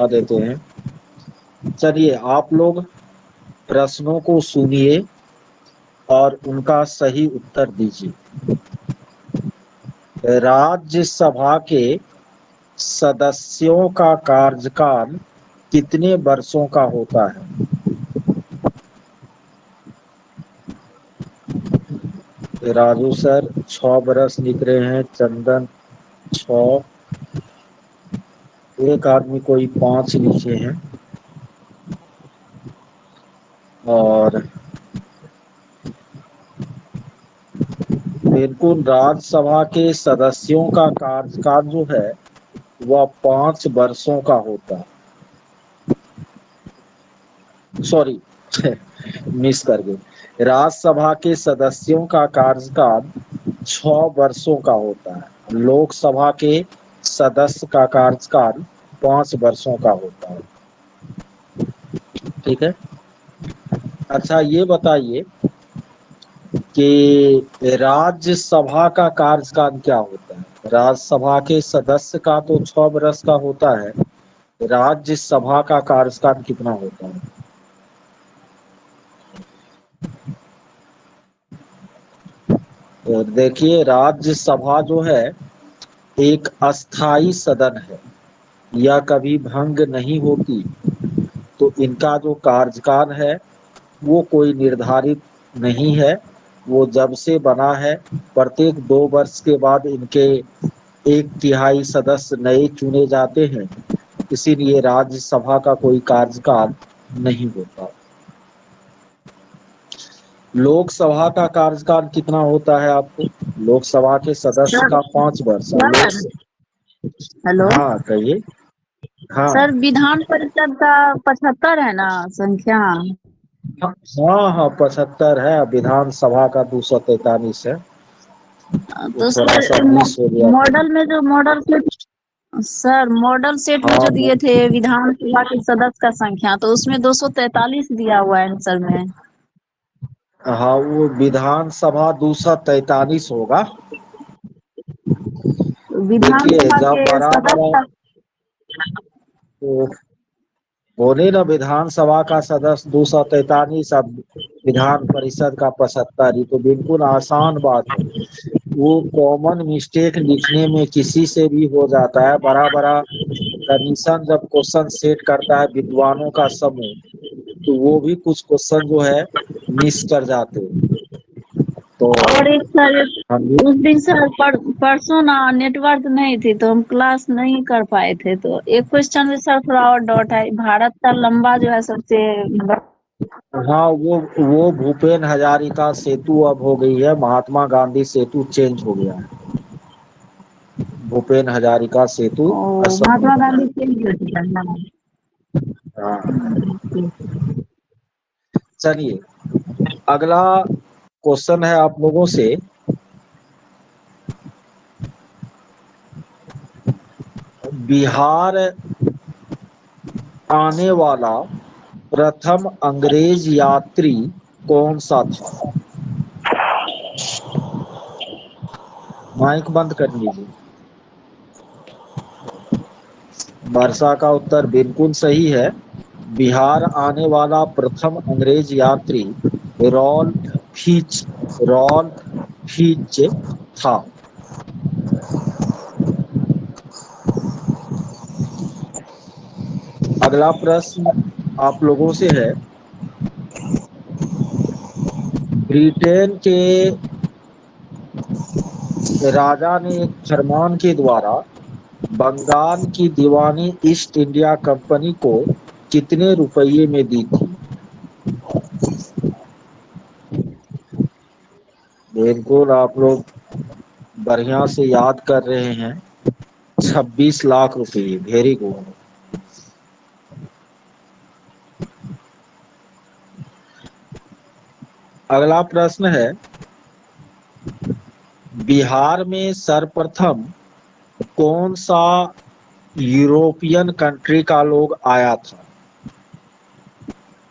देते हैं। चलिए आप लोग प्रश्नों को सुनिए और उनका सही उत्तर दीजिए। राज्यसभा के सदस्यों का कार्यकाल कितने वर्षों का होता है? राजू सर 6 बरस लिख रहे हैं, चंदन 6, एक आदमी कोई 5 लिखे हैं, और बिल्कुल राज्यसभा के सदस्यों का कार्यकाल जो है वह 5 वर्षों का होता है। सॉरी मिस कर गए। राज्यसभा के सदस्यों का कार्यकाल 6 वर्षों का होता है। लोकसभा के सदस्य का कार्यकाल 5 वर्षों का होता है। ठीक है। अच्छा ये बताइए कि राज्यसभा का कार्यकाल क्या होता है? राज्यसभा के सदस्य का तो 6 वर्ष का होता है, राज्यसभा का कार्यकाल कितना होता है? तो देखिए राज्यसभा जो है एक अस्थाई सदन है, यह कभी भंग नहीं होती। तो इनका जो कार्यकाल है वो कोई निर्धारित नहीं है, वो जब से बना है प्रत्येक 2 वर्ष के बाद इनके 1/3 सदस्य नए चुने जाते हैं, इसीलिए राज्यसभा का कोई कार्यकाल नहीं होता। लोकसभा का कार्यकाल कितना होता है आपको? लोकसभा के सदस्य सर का 5 वर्ष। सर हेलो हाँ कहिए। हाँ सर, विधान परिषद का 75 है ना संख्या? हाँ हाँ 75 है, विधानसभा का 243 है। वो तो थोड़ा सा सर मिस हो गया था। मॉडल में जो model set, sir model set में हाँ जो दिए थे विधानसभा के सदस्य का संख्या, तो उसमें 243 दिया हुआ है आंसर में। हाँ वो विधानसभा 243 होगा। देखिए विधानसभा जब के बड़ा सदस्य बड़ा का तो बोले ना विधानसभा का सदस्य 243, अब विधान परिषद का 75, ये तो बिल्कुल आसान बात है। वो कॉमन मिस्टेक लिखने में किसी से भी हो जाता है। बड़ा बड़ा कमीशन जब क्वेश्चन सेट करता है विद्वानों का समूह, तो वो भी कुछ क्वेश्चन जो है मिस कर जाते हैं। तो और एक सर, हम भी उस दिन सर परसों ना नेटवर्क नहीं थी तो हम क्लास नहीं कर पाए थे, तो एक क्वेश्चन में सर थोड़ा और डाउट है। भारत का लंबा जो है सबसे हाँ वो भूपेन हजारिका सेतु अब हो गई है महात्मा गांधी सेतु, चेंज हो गया है। भूपेन हजारिका सेतु असम में महात्मा बना गांधी है। के लिए ना। हाँ चलिए अगला क्वेश्चन है आप लोगों से। बिहार आने वाला प्रथम अंग्रेज यात्री कौन सा था? माइक बंद कर लीजिए। वर्षा का उत्तर बिल्कुल सही है। बिहार आने वाला प्रथम अंग्रेज यात्री रॉल्फ फिच रॉल्फ फिच था। अगला प्रश्न आप लोगों से है। ब्रिटेन के राजा ने एक फरमान के द्वारा बंगाल की दीवानी ईस्ट इंडिया कंपनी को कितने रुपये में दी थी? बिल्कुल आप लोग बढ़िया से याद कर रहे हैं। 26 लाख रुपये। Very good. अगला प्रश्न है। बिहार में सर्वप्रथम कौन सा यूरोपियन कंट्री का लोग आया था?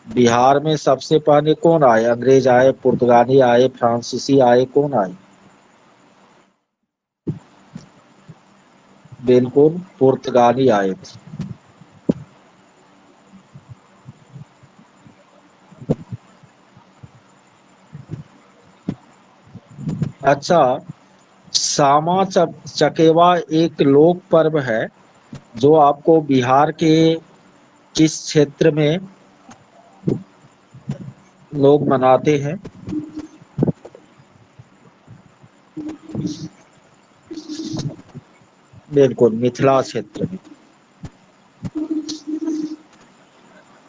बिहार में सबसे पहले कौन आए? अंग्रेज आए, पुर्तगाली आए, फ्रांसीसी आए, कौन आए? बिल्कुल पुर्तगाली आए थे। अच्छा, सामा चकेवा एक लोक पर्व है जो आपको बिहार के किस क्षेत्र में लोग मनाते हैं? बिल्कुल, मिथिला क्षेत्र में।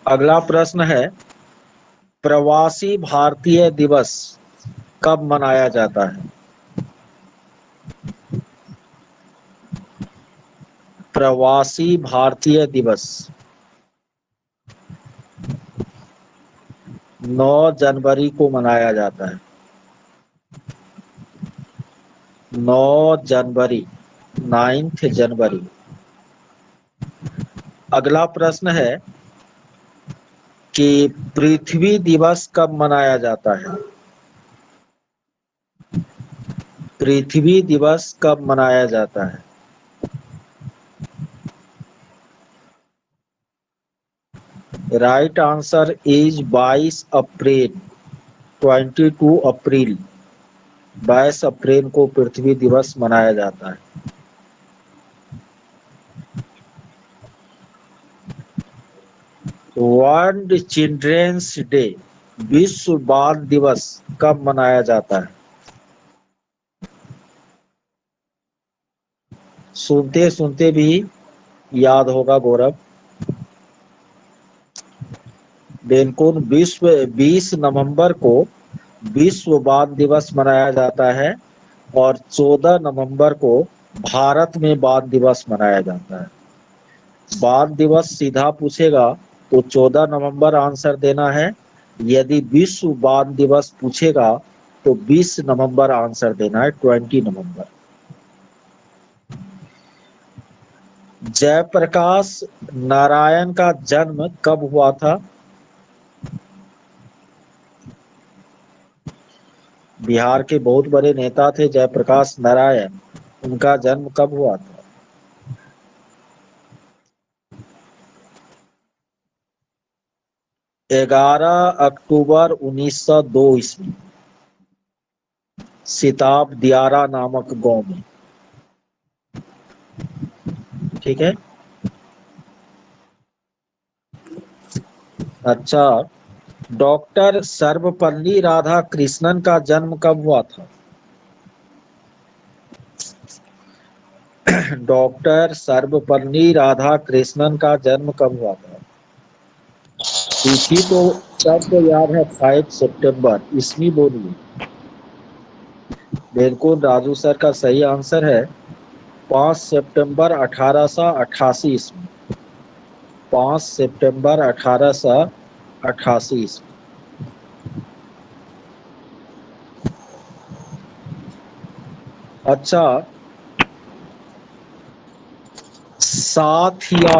अगला प्रश्न है, प्रवासी भारतीय दिवस कब मनाया जाता है? प्रवासी भारतीय दिवस 9 जनवरी को मनाया जाता है। 9 जनवरी, 9th जनवरी। अगला प्रश्न है कि पृथ्वी दिवस कब मनाया जाता है? पृथ्वी दिवस कब मनाया जाता है? राइट आंसर इज 22 अप्रैल, 22 अप्रैल। 22 अप्रैल को पृथ्वी दिवस मनाया जाता है। वर्ल्ड चिल्ड्रेंस डे, विश्व बाल दिवस कब मनाया जाता है? सुनते सुनते भी याद होगा गौरव। बिल्कुल, विश्व 20 नवंबर को विश्व बाल दिवस मनाया जाता है और 14 नवंबर को भारत में बाल दिवस मनाया जाता है। बाल दिवस सीधा पूछेगा तो 14 नवंबर आंसर देना है। यदि विश्व बाल दिवस पूछेगा तो 20 नवंबर आंसर देना है, 20 नवंबर। जयप्रकाश नारायण का जन्म कब हुआ था? बिहार के बहुत बड़े नेता थे जयप्रकाश नारायण, उनका जन्म कब हुआ था? 11 अक्टूबर 1902 ईस्वी, सिताब दियारा नामक गांव में। ठीक है। अच्छा, डॉक्टर सर्वपल्ली राधाकृष्णन का जन्म कब हुआ था? डॉक्टर सर्वपल्ली राधाकृष्णन का जन्म कब हुआ था? तिथि तो सबको याद है, 5 सितंबर। ईस्वी बोलिए। बिल्कुल, राजू सर का सही आंसर है 5 सितंबर 1888 ईस्वी। 5 सितंबर 1888 ईस्वी। अच्छा, साथिया,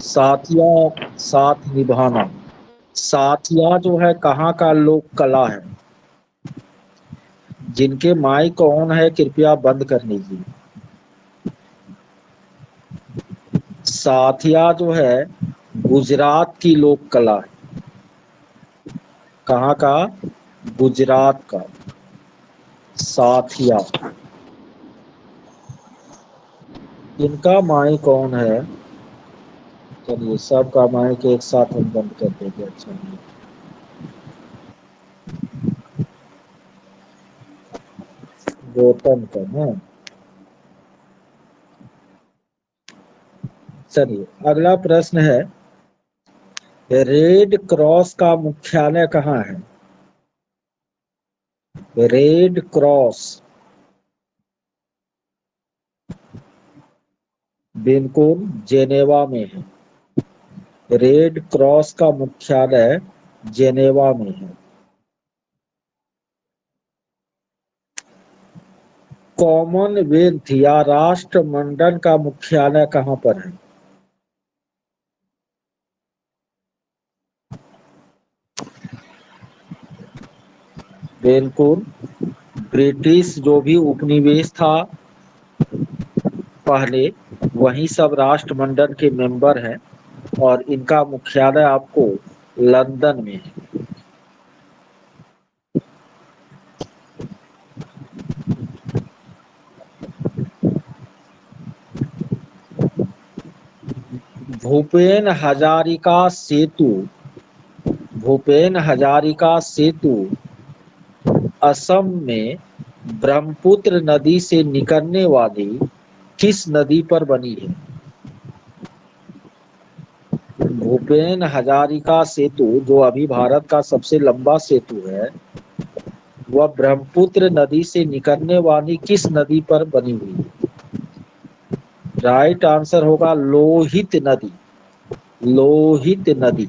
साथिया, साथ निभाना, साथिया जो है कहाँ का लोक कला है? जिनके माइक ऑन है कृपया बंद कर लीजिए। साथिया जो है गुजरात की लोक कला है। कहाँ का? गुजरात का साथिया। इनका माइक ऑन है। चलिए, सबका माइक एक साथ हम बंद कर देंगे। अच्छा नहीं। गौतम का है। चलिए, अगला प्रश्न है, रेड क्रॉस का मुख्यालय कहाँ है? रेड क्रॉस, बिल्कुल जेनेवा में है। रेड क्रॉस का मुख्यालय जेनेवा में है। कॉमनवेल्थ या राष्ट्रमंडल का मुख्यालय कहाँ पर है? बिल्कुल, ब्रिटिश जो भी उपनिवेश था पहले, वही सब राष्ट्रमंडल के मेंबर हैं और इनका मुख्यालय आपको लंदन में है। भूपेन हजारिका सेतु भूपेन हजारिका सेतु असम में ब्रह्मपुत्र नदी से निकलने वाली किस नदी पर बनी है? भूपेन हजारिका सेतु जो अभी भारत का सबसे लंबा सेतु है, वह ब्रह्मपुत्र नदी से निकलने वाली किस नदी पर बनी हुई है? राइट आंसर होगा लोहित नदी। लोहित नदी।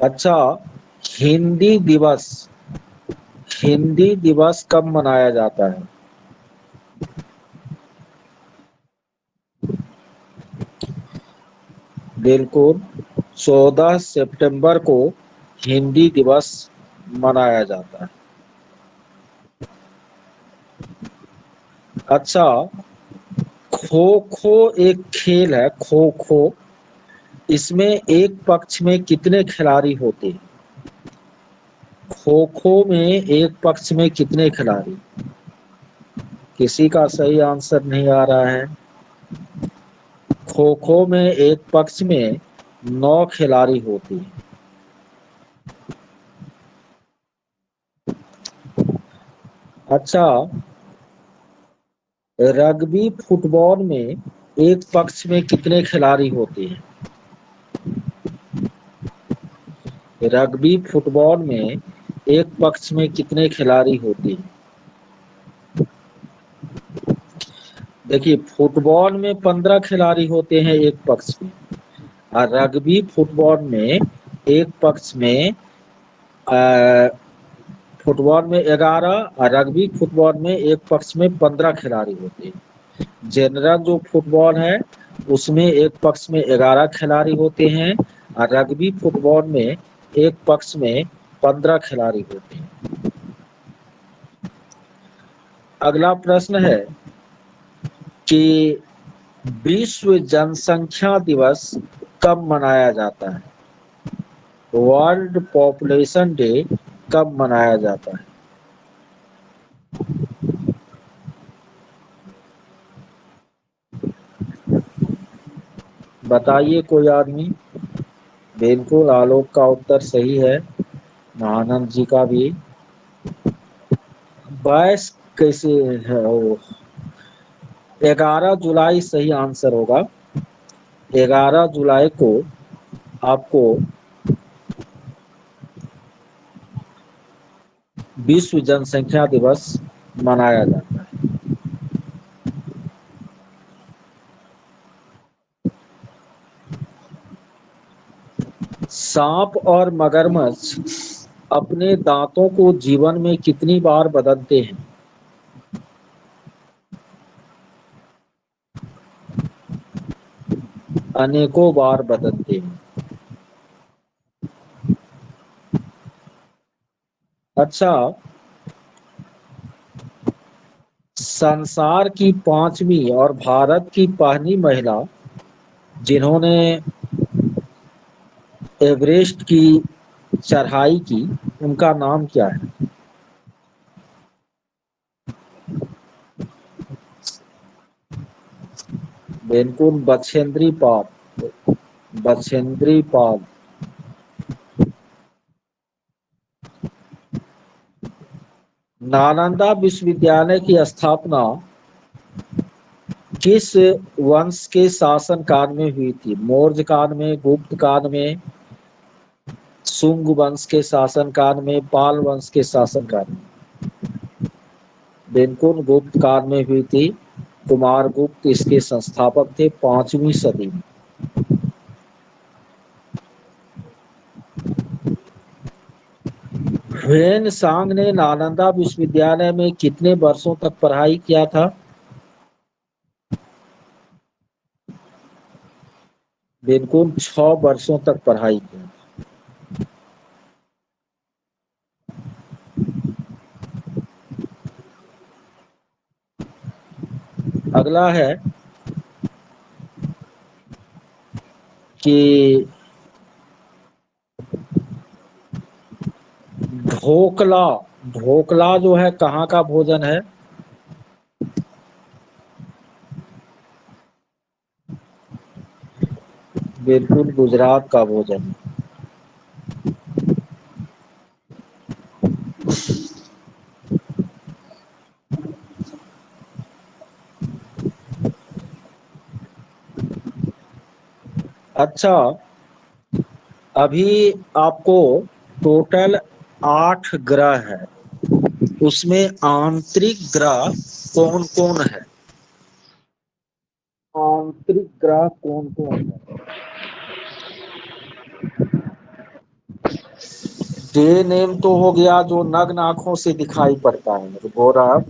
अच्छा, हिंदी दिवस हिंदी दिवस कब मनाया जाता है? बिल्कुल, 14 सितंबर को हिंदी दिवस मनाया जाता है। अच्छा, खो खो एक खेल है, खो खो, इसमें एक पक्ष में कितने खिलाड़ी होते हैं? खो खो में एक पक्ष में कितने खिलाड़ी? किसी का सही आंसर नहीं आ रहा है। खो खो में एक पक्ष में 9 खिलाड़ी होते हैं। अच्छा, रग्बी फुटबॉल में एक पक्ष में कितने खिलाड़ी होते हैं? रग्बी फुटबॉल में एक पक्ष में कितने खिलाड़ी होते हैं? देखिए, फुटबॉल में 15 खिलाड़ी होते हैं एक पक्ष में, और रग्बी फुटबॉल में एक पक्ष में फुटबॉल में 11 और रग्बी फुटबॉल में एक पक्ष में 15 खिलाड़ी होते हैं। जनरल जो फुटबॉल है उसमें एक पक्ष में 11 खिलाड़ी होते हैं और रग्बी फुटबॉल में एक पक्ष में 15 खिलाड़ी होते हैं। अगला प्रश्न है कि विश्व जनसंख्या दिवस कब मनाया जाता है? वर्ल्ड पॉपुलेशन डे कब मनाया जाता है? बताइए कोई आदमी। बिल्कुल, आलोक का उत्तर सही है, महानंद जी का भी। 22 कैसे है? 11 जुलाई सही आंसर होगा। 11 जुलाई को आपको विश्व जनसंख्या दिवस मनाया जाता है। सांप और मगरमच्छ अपने दांतों को जीवन में कितनी बार बदलते हैं? अनेकों बार बदलते हैं। अच्छा, संसार की 5वीं और भारत की पहली महिला जिन्होंने एवरेस्ट की चढ़ाई की, उनका नाम क्या है? बिल्कुल, बछेंद्री पाल। बछेंद्री पाल। नालंदा विश्वविद्यालय की स्थापना किस वंश के शासन काल में हुई थी? मौर्य काल में, गुप्त काल में, शुंग वंश के शासन काल में, पाल वंश के शासन काल में? बिल्कुल, गुप्त काल में हुई थी। कुमार गुप्त इसके संस्थापक थे 5वीं सदी में। ह्वेन सांग ने नालंदा विश्वविद्यालय में कितने वर्षों तक पढ़ाई किया था? बिल्कुल, 6 वर्षों तक पढ़ाई की। अगला है कि ढोकला ढोकला जो है कहाँ का भोजन है? बिल्कुल गुजरात का भोजन है। अच्छा, अभी आपको टोटल 8 ग्रह है, उसमें आंतरिक ग्रह कौन कौन है? आंतरिक ग्रह कौन कौन है? डे नेम तो हो गया जो नग्न आंखों से दिखाई पड़ता है, तो गौरव,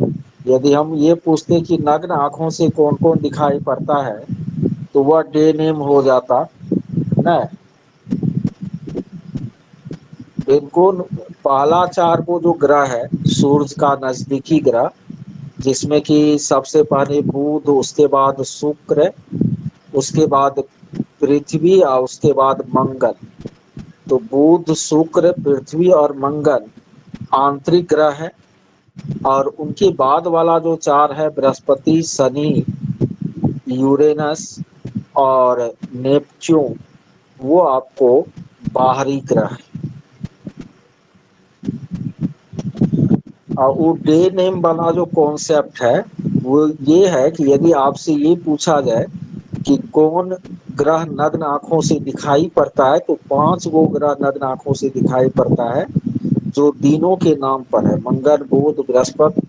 यदि हम ये पूछते कि नग्न आंखों से कौन कौन दिखाई पड़ता है तो वह डे नेम हो जाता ना। इनको पहला चार को जो ग्रह है सूरज का नजदीकी ग्रह, जिसमें कि सबसे पहले बुध, उसके बाद शुक्र, उसके बाद पृथ्वी और उसके बाद मंगल। तो बुध, शुक्र, पृथ्वी और मंगल आंतरिक ग्रह है। और उनके बाद वाला जो चार है बृहस्पति, शनि, यूरेनस और नेपच्यून, वो आपको बाहरी ग्रह है। और वो डे नेम वाला जो कॉन्सेप्ट है वो ये है कि यदि आपसे ये पूछा जाए कि कौन ग्रह नग्न आंखों से दिखाई पड़ता है, तो 5 वो ग्रह नग्न आंखों से दिखाई पड़ता है जो दिनों के नाम पर है, मंगल, बुध, बृहस्पति,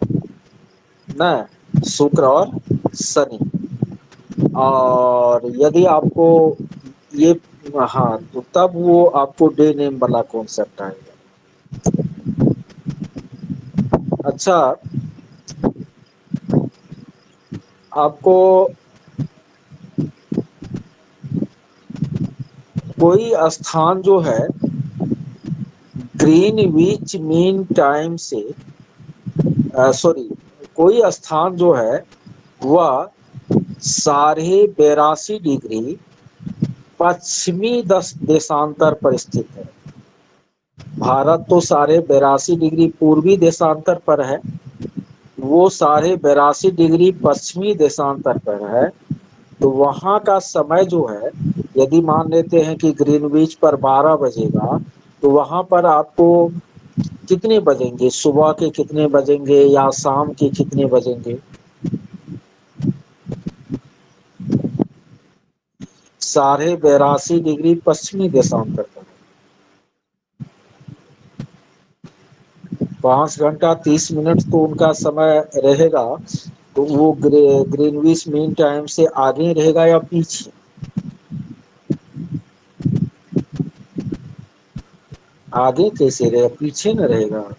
न शुक्र और शनि। और यदि आपको ये, हाँ, तो तब वो आपको डे नेम वाला कॉन्सेप्ट आएगा। अच्छा, आपको कोई स्थान जो है ग्रीनविच मीन टाइम से, सॉरी, कोई स्थान जो है वह 82.82 पश्चिमी 10 देशांतर पर स्थित है। भारत तो 82.82 पूर्वी देशांतर पर है, वो 82.82 पश्चिमी देशांतर पर है। तो वहां का समय जो है, यदि मान लेते हैं कि ग्रीनविच पर 12 बजेगा, तो वहां पर आपको कितने बजेंगे? सुबह के कितने बजेंगे या शाम के कितने बजेंगे? 82.82 पश्चिमी देशांतर पर, 5 घंटा 30 मिनट तो उनका समय रहेगा। तो वो ग्रीनविच मीन टाइम से आगे रहेगा या पीछे? आगे कैसे रहेगा, पीछे न रहेगा।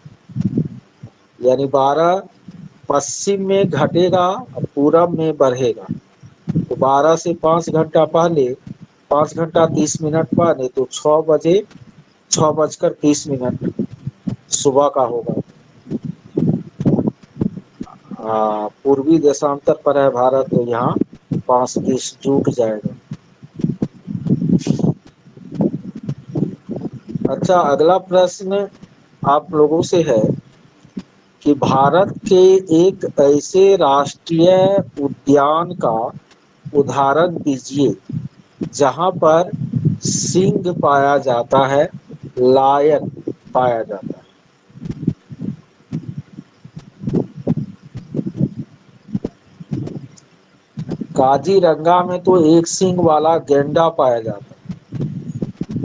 यानी 12 पश्चिम में घटेगा और पूरब में बढ़ेगा। तो 12 से 5 घंटा पहले, 5 घंटा 30 मिनट पहले, तो 6 बजे, 6:30 सुबह का होगा। पूर्वी देशांतर पर है भारत, तो यहाँ 5:30 चूक जाएगा। अच्छा, अगला प्रश्न आप लोगों से है कि भारत के एक ऐसे राष्ट्रीय उद्यान का उदाहरण दीजिए जहां पर सिंह पाया जाता है, लायन पाया जाता है। काजीरंगा में तो एक सिंह वाला गैंडा पाया जाता है।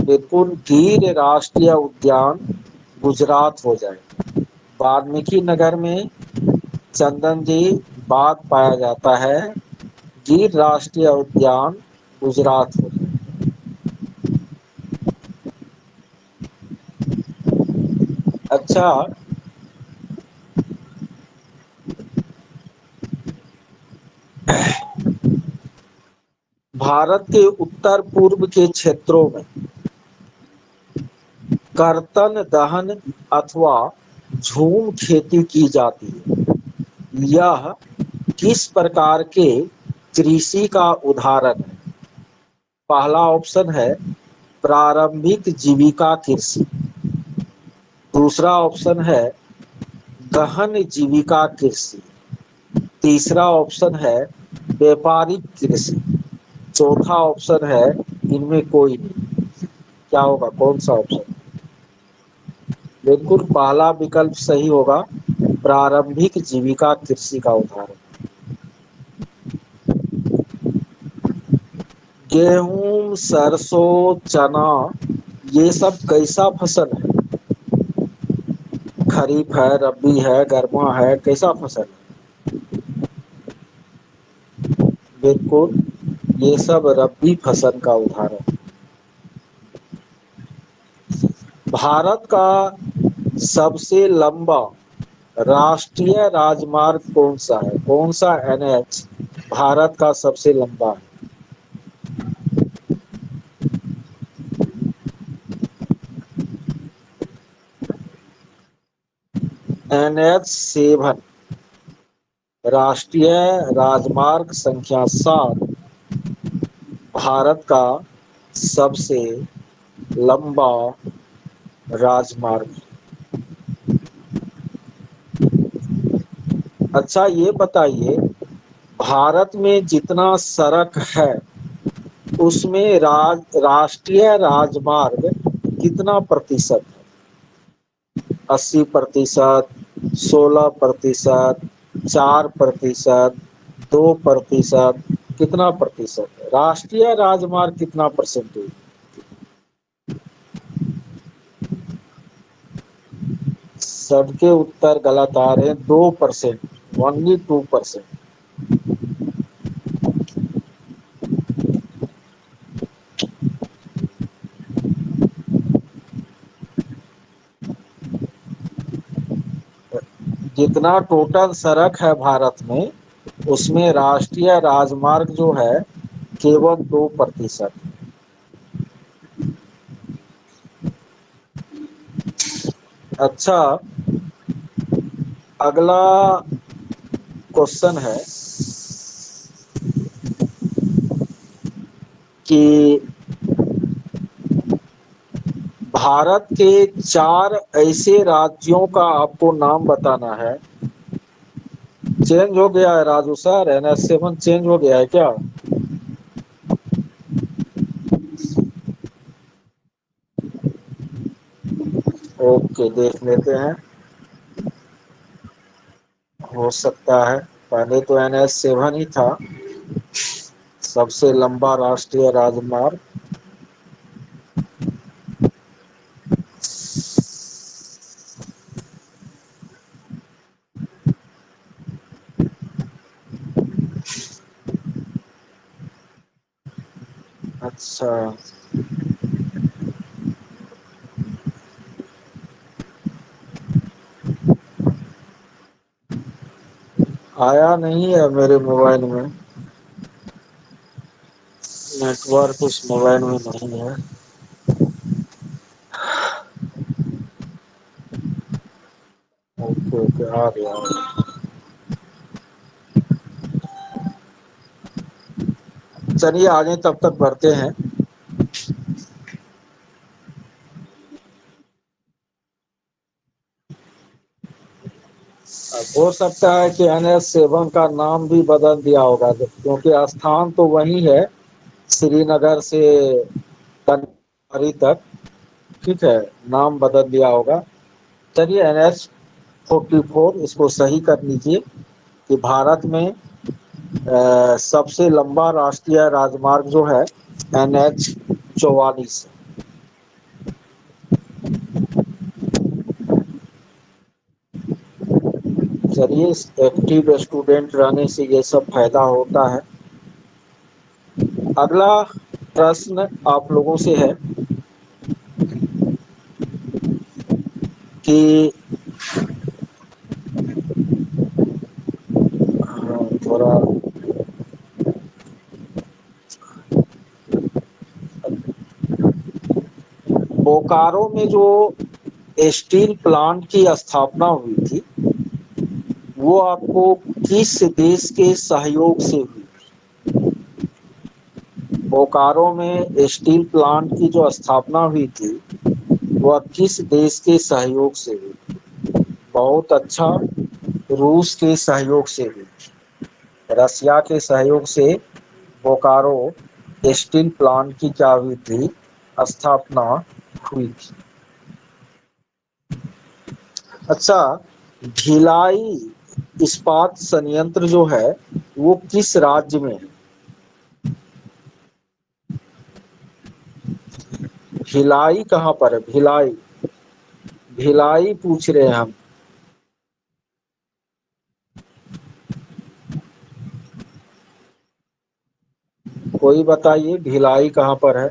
बिल्कुल गिर राष्ट्रीय उद्यान गुजरात हो जाए। वाल्मीकि नगर में चंदन जी बाघ पाया जाता है। गिर राष्ट्रीय उद्यान गुजरात हो जाए। अच्छा, भारत के उत्तर पूर्व के क्षेत्रों में कर्तन दहन अथवा झूम खेती की जाती है। यह किस प्रकार के कृषि का उदाहरण है? पहला ऑप्शन है प्रारंभिक जीविका कृषि, दूसरा ऑप्शन है गहन जीविका कृषि, तीसरा ऑप्शन है व्यापारिक कृषि, चौथा ऑप्शन है इनमें कोई नहीं। क्या होगा, कौन सा ऑप्शन? बिल्कुल पहला विकल्प सही होगा, प्रारंभिक जीविका कृषि का उदाहरण। गेहूं, सरसों, चना, ये सब कैसा फसल है? खरीफ है, रबी है, गर्मा है, कैसा फसल है? बिल्कुल, ये सब रबी फसल का उदाहरण। भारत का सबसे लंबा राष्ट्रीय राजमार्ग कौन सा है? कौन सा एनएच भारत का सबसे लंबा है? NH7, राष्ट्रीय राजमार्ग संख्या 7, भारत का सबसे लंबा राजमार्ग। अच्छा ये बताइए, भारत में जितना सड़क है उसमें राष्ट्रीय राजमार्ग कितना प्रतिशत है? 80%, 16%, 4%, 2%, कितना प्रतिशत है? राष्ट्रीय राजमार्ग कितना परसेंटेज? सबके उत्तर गलत आ रहे हैं, 2%, ओनली 2%। जितना टोटल सड़क है भारत में, उसमें राष्ट्रीय राजमार्ग जो है केवल 2%। अच्छा, अगला क्वेश्चन है कि भारत के 4 ऐसे राज्यों का आपको नाम बताना है। चेंज हो गया है राजू सर, NH7 चेंज हो गया है क्या? ओके, देख लेते हैं, हो सकता है। पहले तो NH7 ही था सबसे लंबा राष्ट्रीय राजमार्ग। अच्छा, आया नहीं है मेरे मोबाइल में, नेटवर्क उस मोबाइल में नहीं है। ओके ओके, आ गया। चलिए आगे तब तक बढ़ते हैं। अब हो सकता है कि NH7 का नाम भी बदल दिया होगा, क्योंकि स्थान तो वही है, श्रीनगर से कन्याकुमारी तक। ठीक है, नाम बदल दिया होगा। चलिए NH44 इसको सही कर लीजिए कि भारत में सबसे लंबा राष्ट्रीय राजमार्ग जो है NH44। चलिए, एक्टिव स्टूडेंट रहने से ये सब फायदा होता है। अगला प्रश्न आप लोगों से है कि थोड़ा बोकारो में जो स्टील प्लांट की स्थापना हुई थी, वो आपको किस देश के सहयोग से हुई? बोकारो में स्टील प्लांट की जो स्थापना हुई थी, वह किस देश के सहयोग से हुई? बहुत अच्छा। रूस के सहयोग से भी, रसिया के सहयोग से बोकारो स्टील प्लांट की क्या हुई थी, स्थापना हुई थी। अच्छा, भिलाई इस्पात संयंत्र जो है वो किस राज्य में है? भिलाई कहाँ पर है? भिलाई, भिलाई पूछ रहे हैं हम। कोई बताइए भिलाई कहाँ पर है?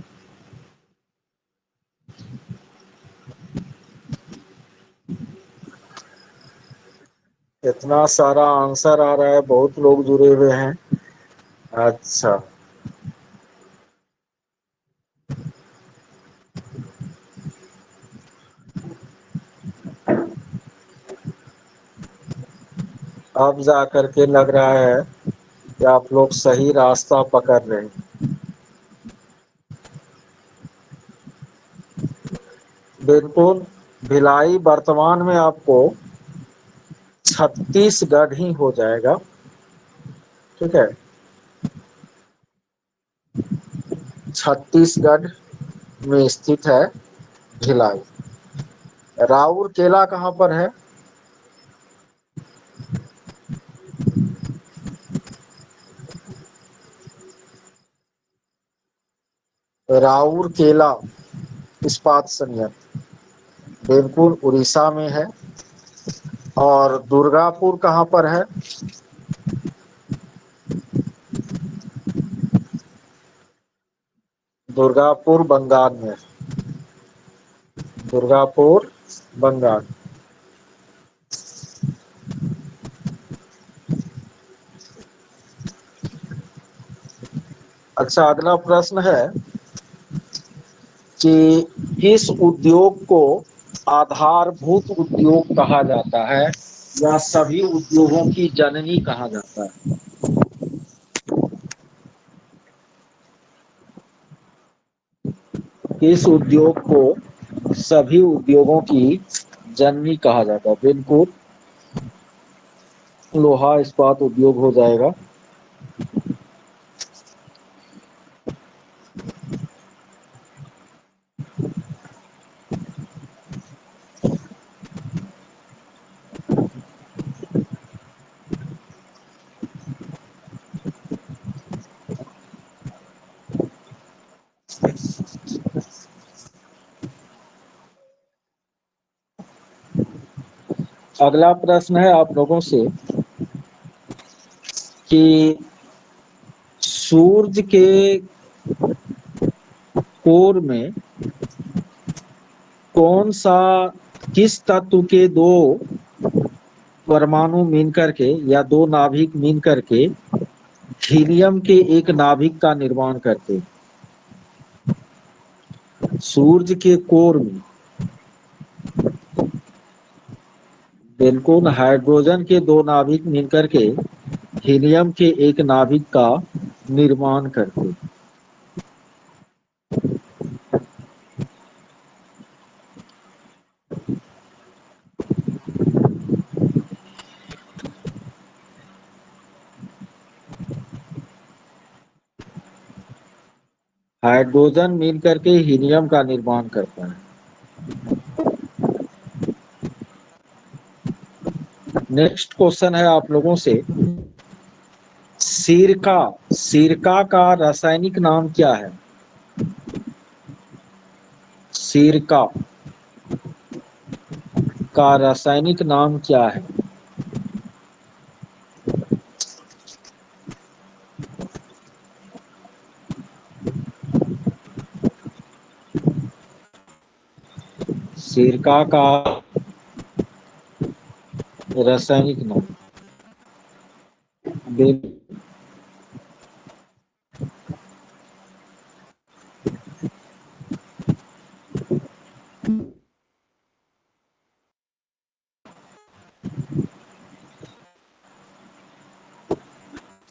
इतना सारा आंसर आ रहा है, बहुत लोग जुड़े हुए हैं। अच्छा, अब जा करके लग रहा है कि आप लोग सही रास्ता पकड़ रहे हैं। बिल्कुल, भिलाई वर्तमान में आपको छत्तीसगढ़ ही हो जाएगा। ठीक है, छत्तीसगढ़ में स्थित है भिलाई। राउरकेला कहाँ पर है? राउरकेला इस्पात संयंत्र बिल्कुल उड़ीसा में है। और दुर्गापुर कहाँ पर है? दुर्गापुर बंगाल में है। दुर्गापुर बंगाल। अच्छा, अगला प्रश्न है कि इस उद्योग को आधारभूत उद्योग कहा जाता है या सभी उद्योगों की जननी कहा जाता है? इस उद्योग को सभी उद्योगों की जननी कहा जाता है। बिल्कुल, लोहा इस्पात उद्योग हो जाएगा। अगला प्रश्न है आप लोगों से कि सूर्य के कोर में कौन सा, किस तत्व के दो परमाणु मिल करके या दो नाभिक मिल करके हीलियम के एक नाभिक का निर्माण करते हैं? सूर्य के कोर में बिल्कुल हाइड्रोजन के दो नाभिक मिलकर के हीलियम के एक नाभिक का निर्माण करते हैं। हाइड्रोजन मिल करके हीलियम का निर्माण करता है। नेक्स्ट क्वेश्चन है आप लोगों से, सिरका, सिरका का रासायनिक नाम क्या है? सिरका का रासायनिक नाम क्या है? सिरका का रासायनिक नाम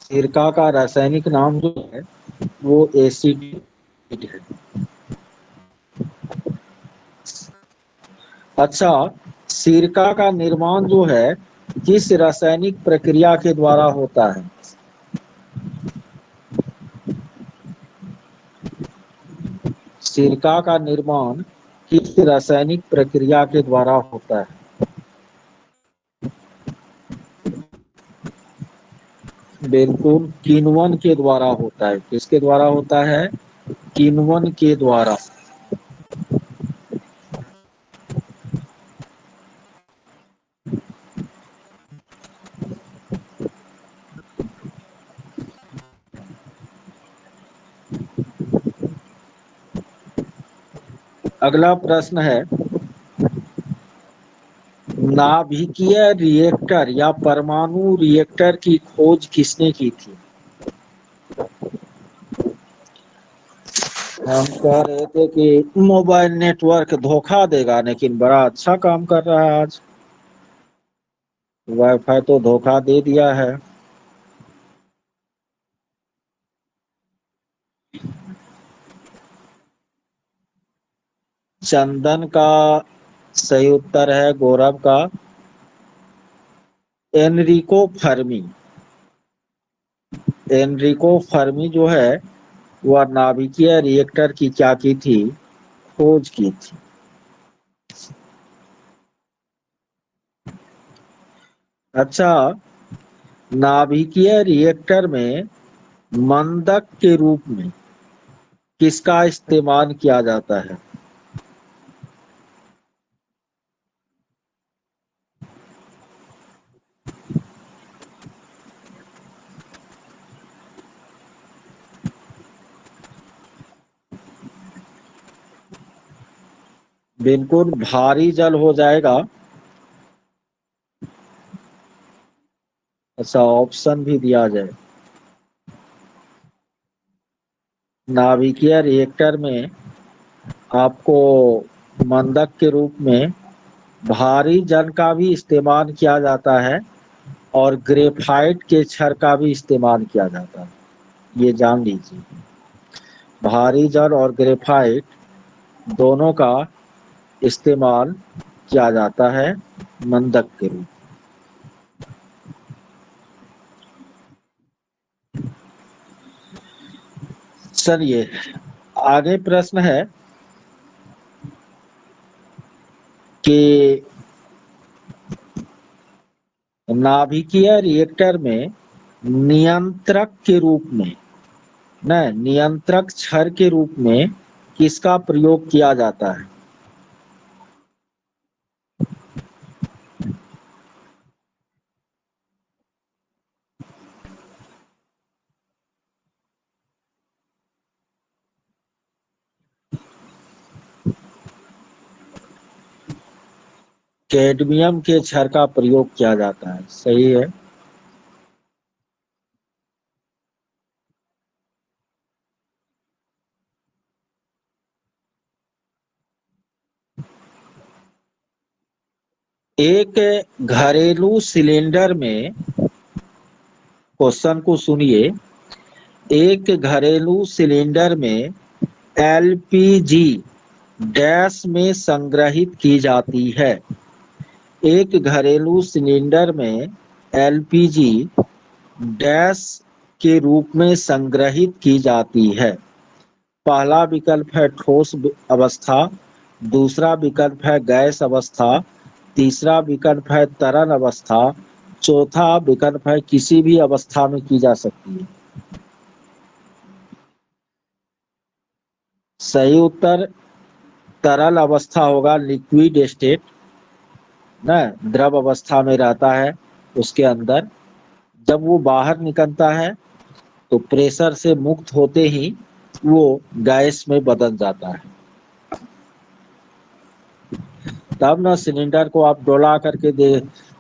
सिरका का रासायनिक नाम जो है वो एसिड है। अच्छा, सिरका का निर्माण जो है किस रासायनिक प्रक्रिया के द्वारा होता है? सिरका का निर्माण किस रासायनिक प्रक्रिया के द्वारा होता है? बिल्कुल, किण्वन के द्वारा होता है। किसके द्वारा होता है? किण्वन के द्वारा। अगला प्रश्न है, नाभिकीय रिएक्टर या परमाणु रिएक्टर की खोज किसने की थी? हम कह रहे थे कि मोबाइल नेटवर्क धोखा देगा, लेकिन बड़ा अच्छा काम कर रहा है आज। वाईफाई तो धोखा दे दिया है। चंदन का सही उत्तर है, गौरव का एनरिको फर्मी। एनरिको फर्मी जो है वह नाभिकीय रिएक्टर की क्या की थी? खोज की थी। अच्छा, नाभिकीय रिएक्टर में मंदक के रूप में किसका इस्तेमाल किया जाता है? बिल्कुल, भारी जल हो जाएगा। अच्छा, ऑप्शन भी दिया जाए। नाभिकीय रिएक्टर में आपको मंदक के रूप में भारी जल का भी इस्तेमाल किया जाता है और ग्रेफाइट के छड़ का भी इस्तेमाल किया जाता है, ये जान लीजिए। भारी जल और ग्रेफाइट दोनों का इस्तेमाल किया जाता है मंदक के रूप। चलिए, आगे प्रश्न है कि नाभिकीय रिएक्टर में नियंत्रक के रूप में न नियंत्रक छड़ के रूप में किसका प्रयोग किया जाता है? कैडमियम के छड़ का प्रयोग किया जाता है, सही है। एक घरेलू सिलेंडर में, क्वेश्चन को सुनिए, एक घरेलू सिलेंडर में एलपीजी डैश में संग्रहित की जाती है। एक घरेलू सिलेंडर में एलपीजी डैश के रूप में संग्रहित की जाती है। पहला विकल्प है ठोस अवस्था, दूसरा विकल्प है गैस अवस्था, तीसरा विकल्प है तरल अवस्था, चौथा विकल्प है किसी भी अवस्था में की जा सकती है। सही उत्तर तरल अवस्था होगा, लिक्विड स्टेट, ना द्रव अवस्था में रहता है। उसके अंदर जब वो बाहर निकलता है तो प्रेशर से मुक्त होते ही वो गैस में बदल जाता है। तब ना सिलेंडर को आप डोला करके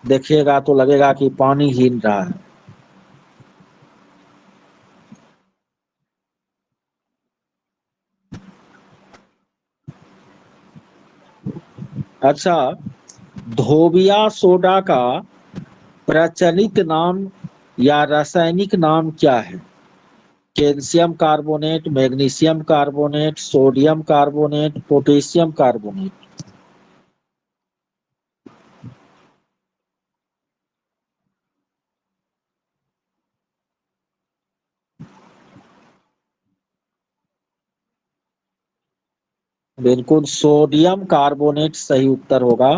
देखिएगा तो लगेगा कि पानी हिल रहा है। अच्छा, धोबिया सोडा का प्रचलित नाम या रासायनिक नाम क्या है? Calcium carbonate, magnesium carbonate, sodium carbonate, potassium carbonate. बिल्कुल, सोडियम कार्बोनेट सही उत्तर होगा।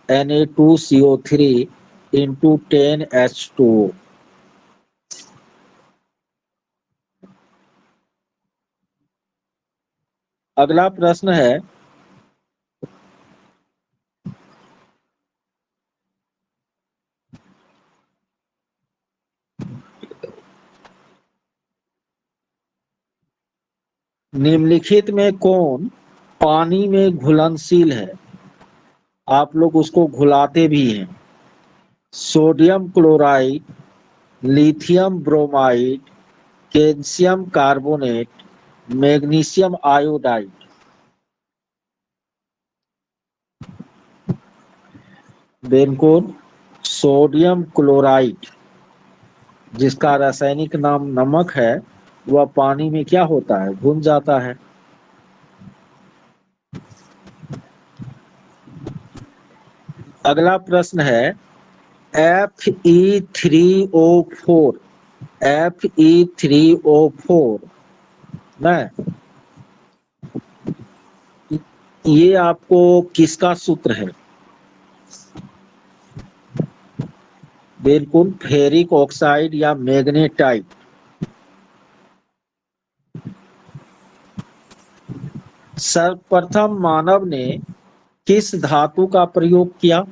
Na2CO3 into 10H2O। अगला प्रश्न है, निम्नलिखित में कौन पानी में घुलनशील है? आप लोग उसको घुलाते भी हैं। Sodium chloride, lithium bromide, calcium carbonate, magnesium iodide. बिल्कुल, सोडियम क्लोराइड, जिसका रासायनिक नाम नमक है, वह पानी में क्या होता है? घुल जाता है। अगला प्रश्न है, Fe3O4, Fe3O4 ना, ये आपको किसका सूत्र है? बिल्कुल, फेरिक ऑक्साइड या मैग्नेटाइट। सर्वप्रथम मानव ने किस धातु का प्रयोग किया?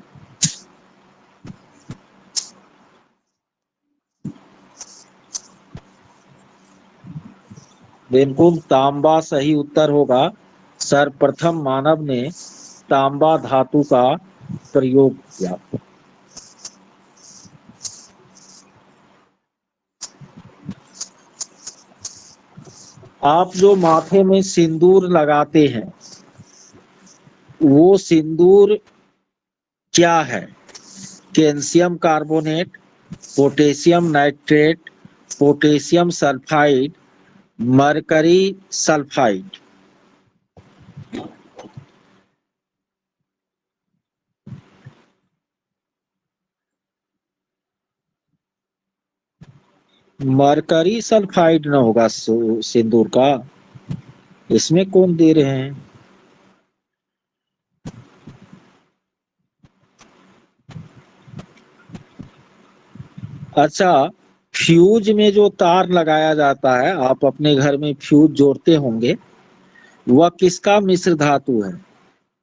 बिल्कुल, तांबा सही उत्तर होगा। सर्वप्रथम मानव ने तांबा धातु का प्रयोग किया। आप जो माथे में सिंदूर लगाते हैं, वो सिंदूर क्या है? Calcium carbonate, potassium nitrate, potassium sulphide, mercury sulphide. Mercury sulphide न होगा सिंदूर का। इसमें कौन दे रहे हैं? अच्छा, फ्यूज में जो तार लगाया जाता है, आप अपने घर में फ्यूज जोड़ते होंगे, वह किसका मिश्र धातु है?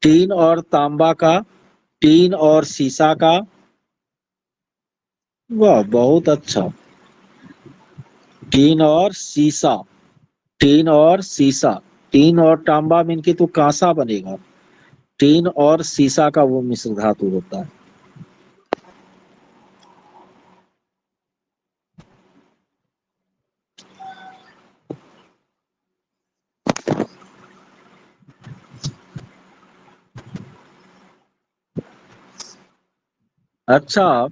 टीन और तांबा का, टीन और सीसा का? वाह, बहुत अच्छा। टीन और सीसा, टीन और सीसा। टीन और तांबा मिलके तो कांसा बनेगा। टीन और सीसा का वो मिश्र धातु होता है। अच्छा,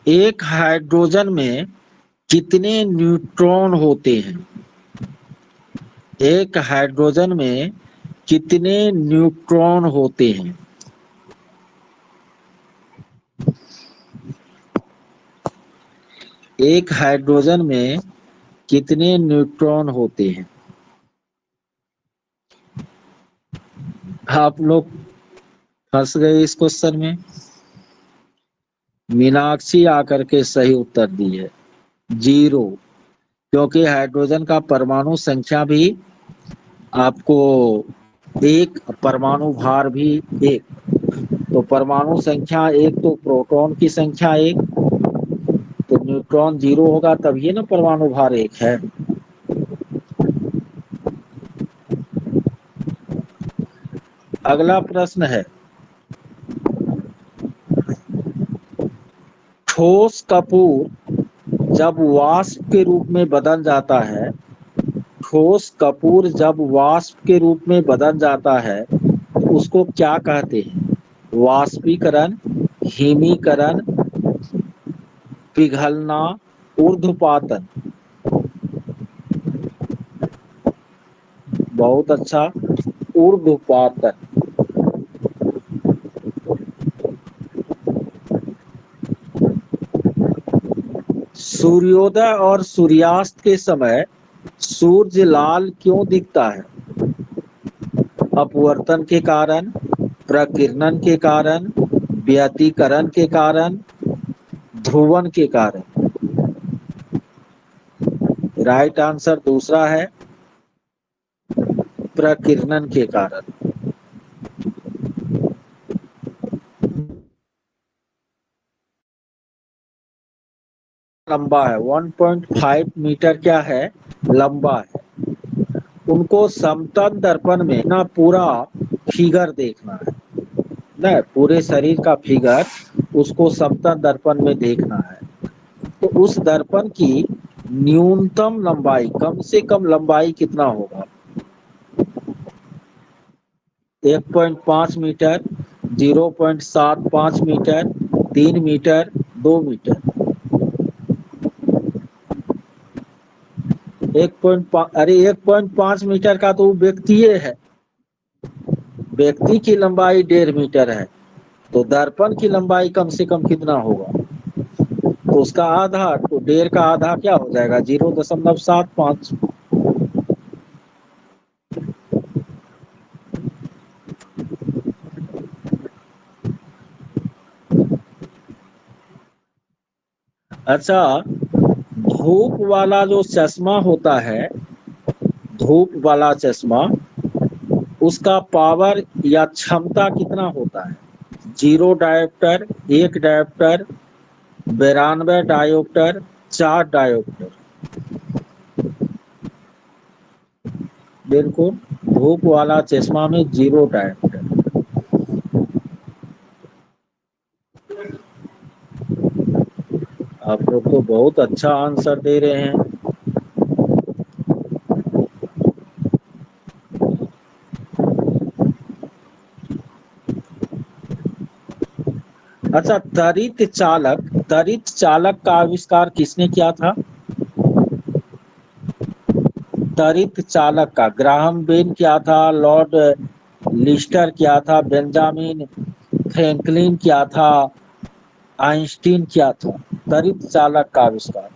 एक हाइड्रोजन में कितने न्यूट्रॉन होते हैं? एक हाइड्रोजन में कितने न्यूट्रॉन होते हैं? एक हाइड्रोजन में कितने न्यूट्रॉन होते हैं? आप लोग फंस गए इस क्वेश्चन में। मीनाक्षी आकर के सही उत्तर दी है, 0। क्योंकि हाइड्रोजन का परमाणु संख्या भी आपको एक, परमाणु भार भी एक। तो परमाणु संख्या एक तो प्रोटॉन की संख्या एक, तो न्यूट्रॉन 0 होगा, तभी ना परमाणु भार एक है। अगला प्रश्न है, ठोस कपूर जब वाष्प के रूप में बदल जाता है, ठोस कपूर जब वाष्प के रूप में बदल जाता है, तो उसको क्या कहते हैं? वाष्पीकरण, हिमीकरण, पिघलना, ऊर्ध्वपातन। बहुत अच्छा, ऊर्ध्वपातन। सूर्योदय और सूर्यास्त के समय सूर्य लाल क्यों दिखता है? अपवर्तन के कारण, प्रकीर्णन के कारण, व्यतिकरण के कारण, ध्रुवन के कारण। राइट आंसर दूसरा है, प्रकीर्णन के कारण। लंबा है 1.5 मीटर, क्या है? लंबा है। उनको समतल दर्पण में ना पूरा फिगर देखना है, ना पूरे शरीर का फिगर उसको समतल दर्पण में देखना है। तो उस दर्पण की न्यूनतम लंबाई, कम से कम लंबाई कितना होगा? 1.5 metre, 0.75 metre, 3 metre, 2 metre. 1.5 metre का तो व्यक्ति है, व्यक्ति की लंबाई 1.5 मीटर है, तो दर्पण की लंबाई कम से कम कितना होगा? तो उसका आधा, तो 1.5 का आधा क्या हो जाएगा? 0.75। अच्छा, धूप वाला जो चश्मा होता है, धूप वाला चश्मा, उसका पावर या क्षमता कितना होता है? 0 डायोप्टर, 1 डायोप्टर, 92 डायोप्टर, 4 डायोप्टर। बिल्कुल, धूप वाला चश्मा में 0 डायोप्टर। आप लोग तो बहुत अच्छा आंसर दे रहे हैं। अच्छा, तरित चालक का आविष्कार किसने किया था? तरित चालक का ग्राहम बेल किया था, लॉर्ड लिस्टर किया था, बेंजामिन फ्रैंकलिन किया था, आइंस्टीन किया था? तरित चालक का आविष्कार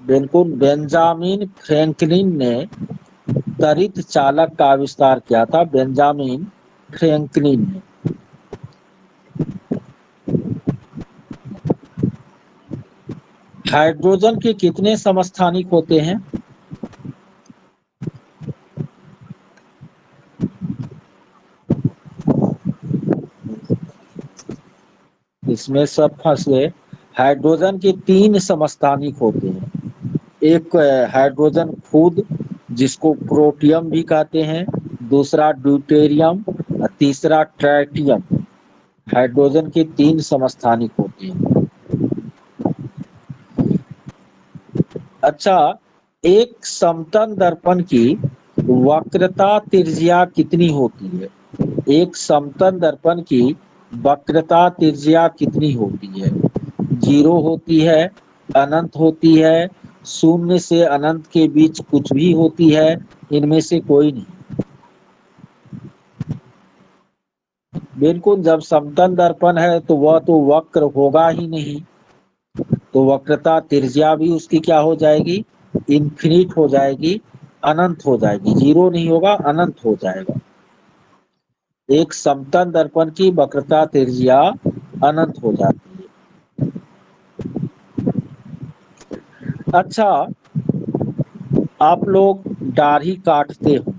बिल्कुल बेंजामिन फ्रैंकलिन ने तरित चालक का आविष्कार किया था, बेंजामिन फ्रैंकलिन ने। हाइड्रोजन के कितने समस्थानिक होते हैं? इसमें सब फंस गए। हाइड्रोजन के 3 समस्थानिक होते हैं। एक हाइड्रोजन खुद, जिसको प्रोटियम भी कहते हैं, दूसरा ड्यूटेरियम और तीसरा ट्राइटियम। हाइड्रोजन के 3 समस्थानिक होते हैं। अच्छा, एक समतल दर्पण की वक्रता त्रिज्या कितनी होती है? एक समतल दर्पण की वक्रता त्रिज्या कितनी होती है? 0 होती है, अनंत होती है, 0 से अनंत के बीच कुछ भी होती है, इनमें से कोई नहीं। बिल्कुल, जब समतल दर्पण है तो वह तो वक्र होगा ही नहीं, तो वक्रता त्रिज्या भी उसकी क्या हो जाएगी? इन्फिनिट हो जाएगी, अनंत हो जाएगी। 0 नहीं होगा, अनंत हो जाएगा। एक समतल दर्पण की वक्रता त्रिज्या अनंत हो जाती है। अच्छा, आप लोग दाढ़ी काटते हो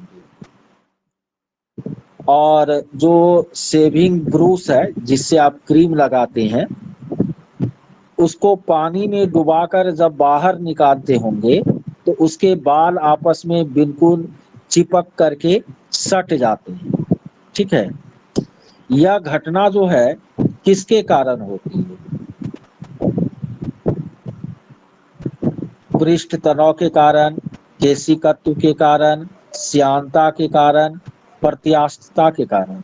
और जो शेविंग ब्रूश है, जिससे आप क्रीम लगाते हैं, उसको पानी में डुबाकर जब बाहर निकालते होंगे तो उसके बाल आपस में बिल्कुल चिपक करके सट जाते हैं, ठीक है? यह घटना जो है किसके कारण होती है? पृष्ठ तनाव के कारण, केशिकत्व के कारण, श्यानता के कारण, प्रत्यास्थता के कारण।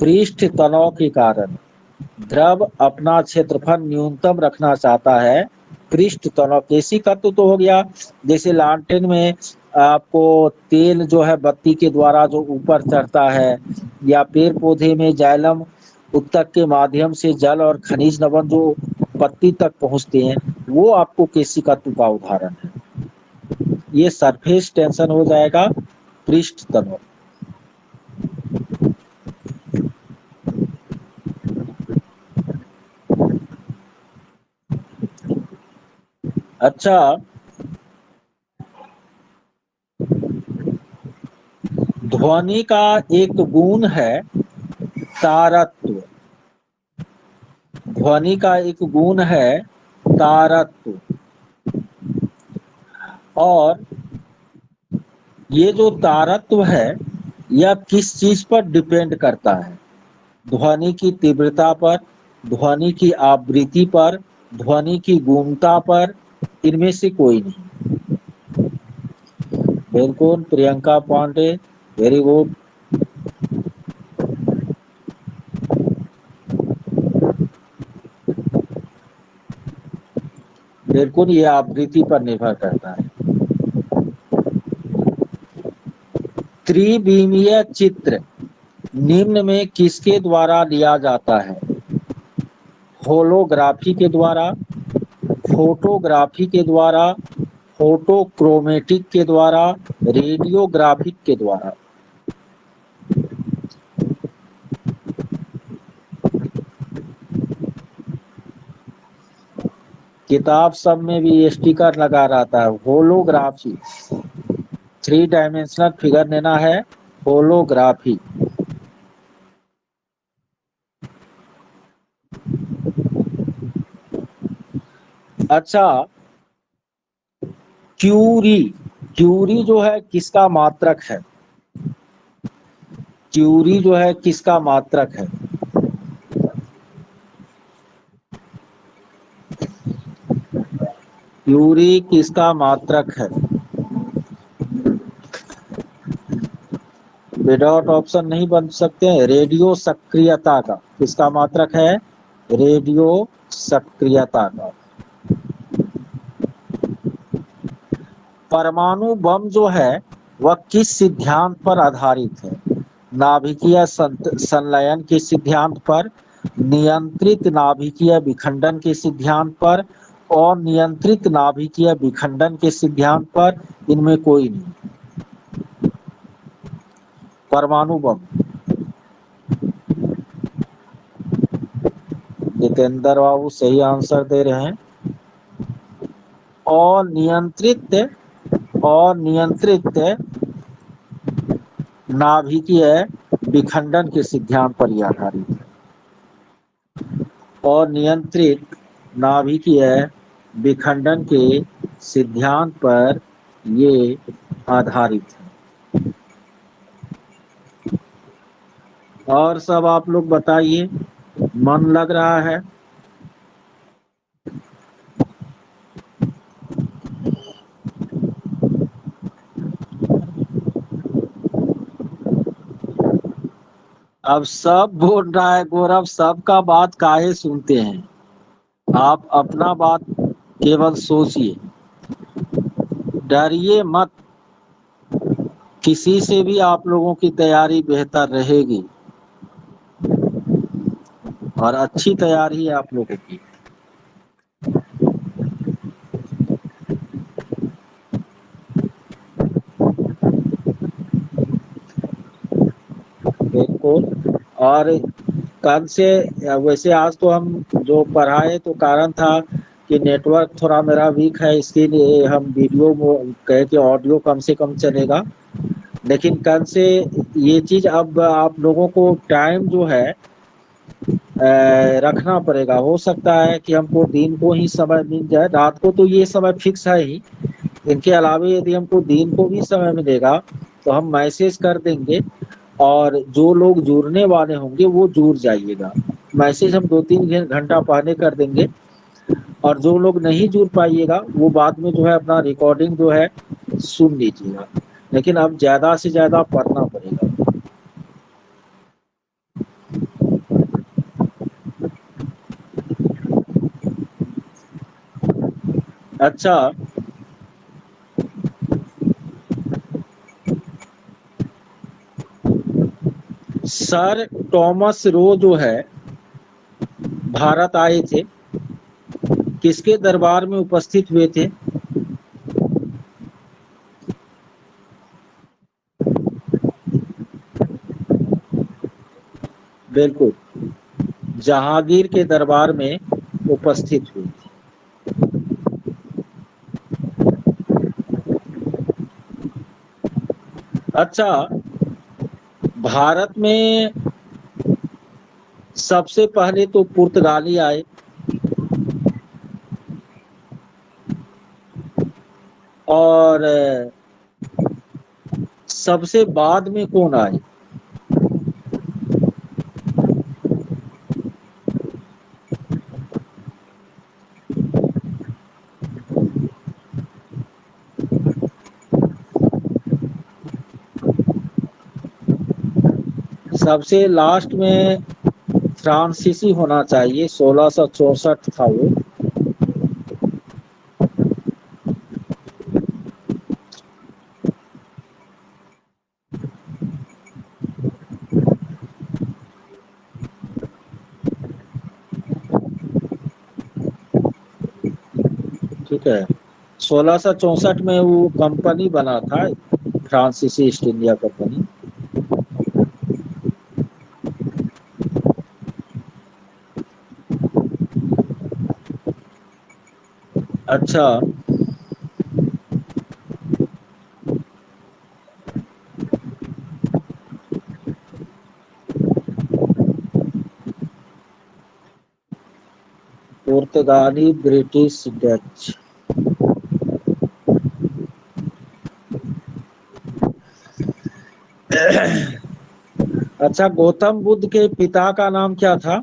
पृष्ठ तनाव के कारण। द्रव अपना क्षेत्रफल न्यूनतम रखना चाहता है। पृष्ठ तनाव, केशिकत्व तो हो गया, जैसे लालटेन में आपको तेल जो है बत्ती के द्वारा जो ऊपर चढ़ता है, या पेड़ पौधे में जाइलम उत्तक के माध्यम से जल और खनिज लवण जो पत्ती तक पहुंचते हैं, वो आपको केशिका का उदाहरण है। ये सरफेस टेंशन हो जाएगा पृष्ठ तनाव। अच्छा, ध्वनि का एक गुण है तारत्व। ध्वनि का एक गुण है तारत्व। और ये जो तारत्व है, यह किस चीज पर डिपेंड करता है? ध्वनि की तीव्रता पर, ध्वनि की आवृत्ति पर, ध्वनि की गुणता पर, इनमें से कोई नहीं। बिल्कुल, प्रियंका पांडे, वेरी गुड। बिल्कुल, ये आवृत्ति पर निर्भर करता है। त्रिविमीय चित्र निम्न में किसके द्वारा लिया जाता है? होलोग्राफी के द्वारा, फोटोग्राफी के द्वारा, फोटोक्रोमेटिक के द्वारा, रेडियोग्राफिक के द्वारा। किताब सब में भी स्टिकर लगा रहता है, होलोग्राफी। 3 डायमेंशनल फिगर लेना है, होलोग्राफी। अच्छा, क्यूरी, क्यूरी जो है किसका मात्रक है? क्यूरी जो है किसका मात्रक है? क्यूरी किसका मात्रक है? विदाउट ऑप्शन नहीं बन सकते हैं। रेडियो सक्रियता का किसका मात्रक है? रेडियो सक्रियता का। परमाणु बम जो है वह किस सिद्धांत पर आधारित है? नाभिकीय संलयन के सिद्धांत पर, नियंत्रित नाभिकीय विखंडन के सिद्धांत पर, और नियंत्रित नाभिकीय विखंडन के सिद्धांत पर, इनमें कोई नहीं। परमाणु बम। जितेंद्र बाबू सही आंसर दे रहे हैं। अनियंत्रित नाभिकीय विखंडन के सिद्धांत पर यह आधारित है। अनियंत्रित नाभिकीय विखंडन के सिद्धांत पर ये आधारित है। और सब आप लोग बताइए, मन लग रहा है? अब सब बोल रहा है गौरव, सबका बात काहे सुनते हैं? आप अपना बात केवल सोचिए, डरिए मत। किसी से भी आप लोगों की तैयारी बेहतर रहेगी और अच्छी तैयारी है आप लोगों की। बिल्कुल। और कल से, वैसे आज तो हम जो पढ़ाए तो कारण था कि नेटवर्क थोड़ा मेरा वीक है, इसके लिए हम वीडियो कहे कि ऑडियो कम से कम चलेगा। लेकिन कल से ये चीज अब आप लोगों को टाइम जो है रखना पड़ेगा। हो सकता है कि हमको दिन को ही समय मिल जाए, रात को तो ये समय फिक्स है ही। इनके अलावा यदि हमको दिन को भी समय मिलेगा तो हम मैसेज कर देंगे, और जो लोग जुड़ने वाले होंगे वो जुड़ जाइएगा। मैसेज हम 2-3 घंटा पहले कर देंगे, और जो लोग नहीं जुड़ पाइएगा वो बाद में जो है अपना रिकॉर्डिंग जो है सुन लीजिएगा। लेकिन अब ज्यादा से ज्यादा पढ़ना पड़ेगा। अच्छा, सर टॉमस रो जो है भारत आए थे, किसके दरबार में उपस्थित हुए थे? बिल्कुल, जहांगीर के दरबार में उपस्थित हुई थी। अच्छा, भारत में सबसे पहले तो पुर्तगाली आए, और सबसे बाद में कौन आए? सबसे लास्ट में फ्रांसीसी होना चाहिए, 1664 था वो। ठीक है, 1664 में वो कंपनी बना था, फ्रांसीसी ईस्ट इंडिया कंपनी। अच्छा, पुर्तगाली, ब्रिटिश, डच। अच्छा, गौतम बुद्ध के पिता का नाम क्या था?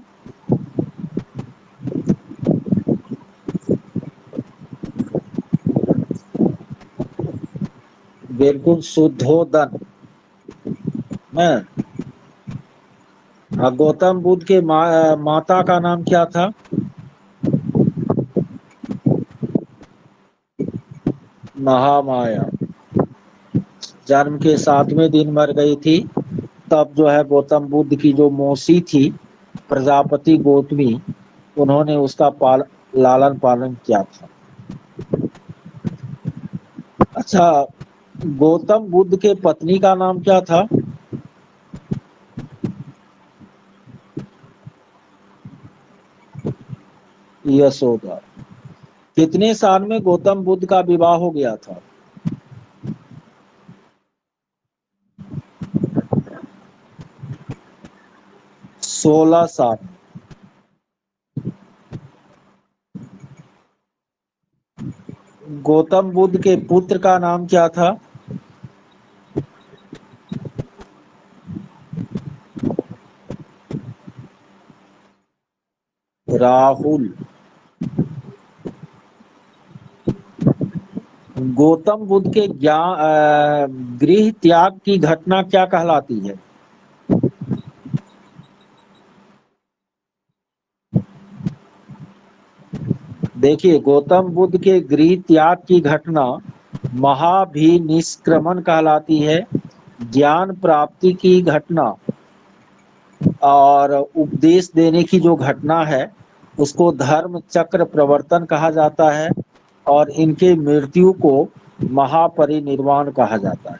बिल्कुल, शुद्धोदन। है। गौतम बुद्ध के माता का नाम क्या था? महामाया। जन्म के 7वें दिन मर गई थी। तब जो है गौतम बुद्ध की जो मौसी थी, प्रजापति गौतमी, उन्होंने उसका लालन पालन किया था। अच्छा, गौतम बुद्ध के पत्नी का नाम क्या था? यशोदा। कितने साल में गौतम बुद्ध का विवाह हो गया था? 16 साल। गौतम बुद्ध के पुत्र का नाम क्या था? राहुल। गौतम बुद्ध के गृह त्याग की घटना क्या कहलाती है? देखिए, गौतम बुद्ध के गृह त्याग की घटना महाभिनिष्क्रमण कहलाती है। ज्ञान प्राप्ति की घटना और उपदेश देने की जो घटना है, उसको धर्म चक्र प्रवर्तन कहा जाता है, और इनके मृत्यु को महापरिनिर्वाण कहा जाता है।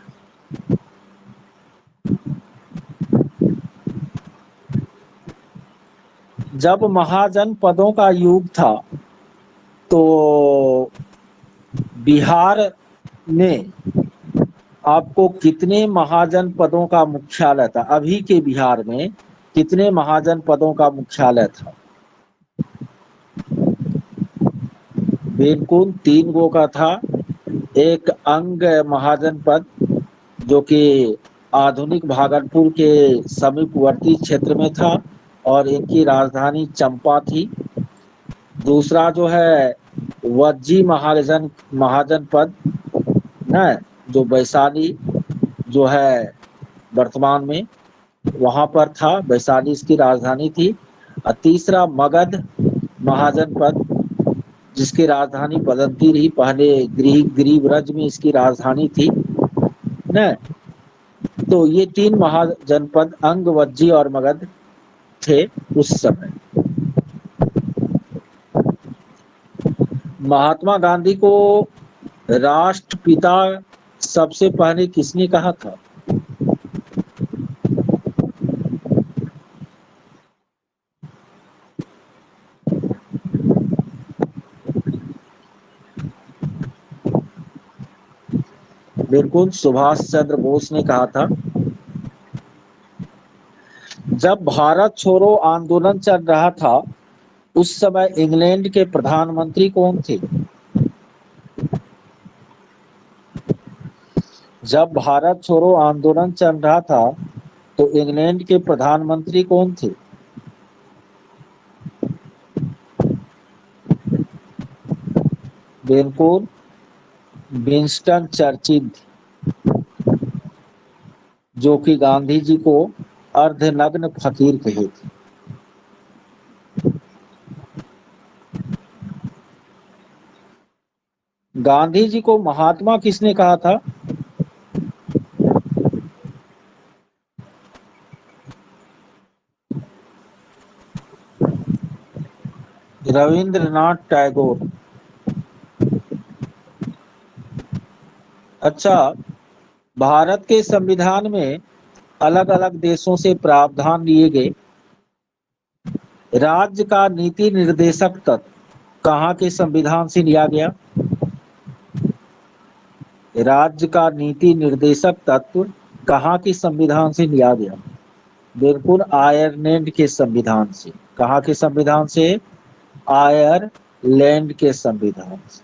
जब महाजन पदों का युग था, तो बिहार में आपको कितने महाजन पदों का मुख्यालय था? अभी के बिहार में कितने महाजन पदों का मुख्यालय था? बिल्कुल, 3 गो का था। एक अंग महाजन पद, जो कि आधुनिक भागलपुर के समीपवर्ती क्षेत्र में था, और इनकी राजधानी चंपा थी। दूसरा जो है वज्जी महाजन महाजन पद है, जो वैशाली जो है वर्तमान में, वहां पर था। वैशाली इसकी राजधानी थी। और तीसरा मगध महाजन पद, जिसकी राजधानी बदलती रही, पहले गिरिब्रज में इसकी राजधानी थी न। तो ये 3 महाजनपद अंग, वज्जी और मगध थे उस समय। महात्मा गांधी को राष्ट्रपिता सबसे पहले किसने कहा था? बिल्कुल, सुभाष चंद्र बोस ने कहा था। जब भारत छोड़ो आंदोलन चल रहा था, उस समय इंग्लैंड के प्रधानमंत्री कौन थे? जब भारत छोड़ो आंदोलन चल रहा था, तो इंग्लैंड के प्रधानमंत्री कौन थे? बिल्कुल, विंस्टन चर्चिल, जो कि गांधी जी को अर्धनग्न फकीर कहे थे। गांधी जी को महात्मा किसने कहा था? रविंद्रनाथ टैगोर। अच्छा, भारत के संविधान में अलग अलग देशों से प्रावधान लिए गए। राज्य का नीति निर्देशक तत्व कहाँ के संविधान से लिया गया? राज्य का नीति निर्देशक तत्व कहाँ के संविधान से लिया गया? बिल्कुल, आयरलैंड के संविधान से। कहाँ के संविधान से? आयरलैंड के संविधान से।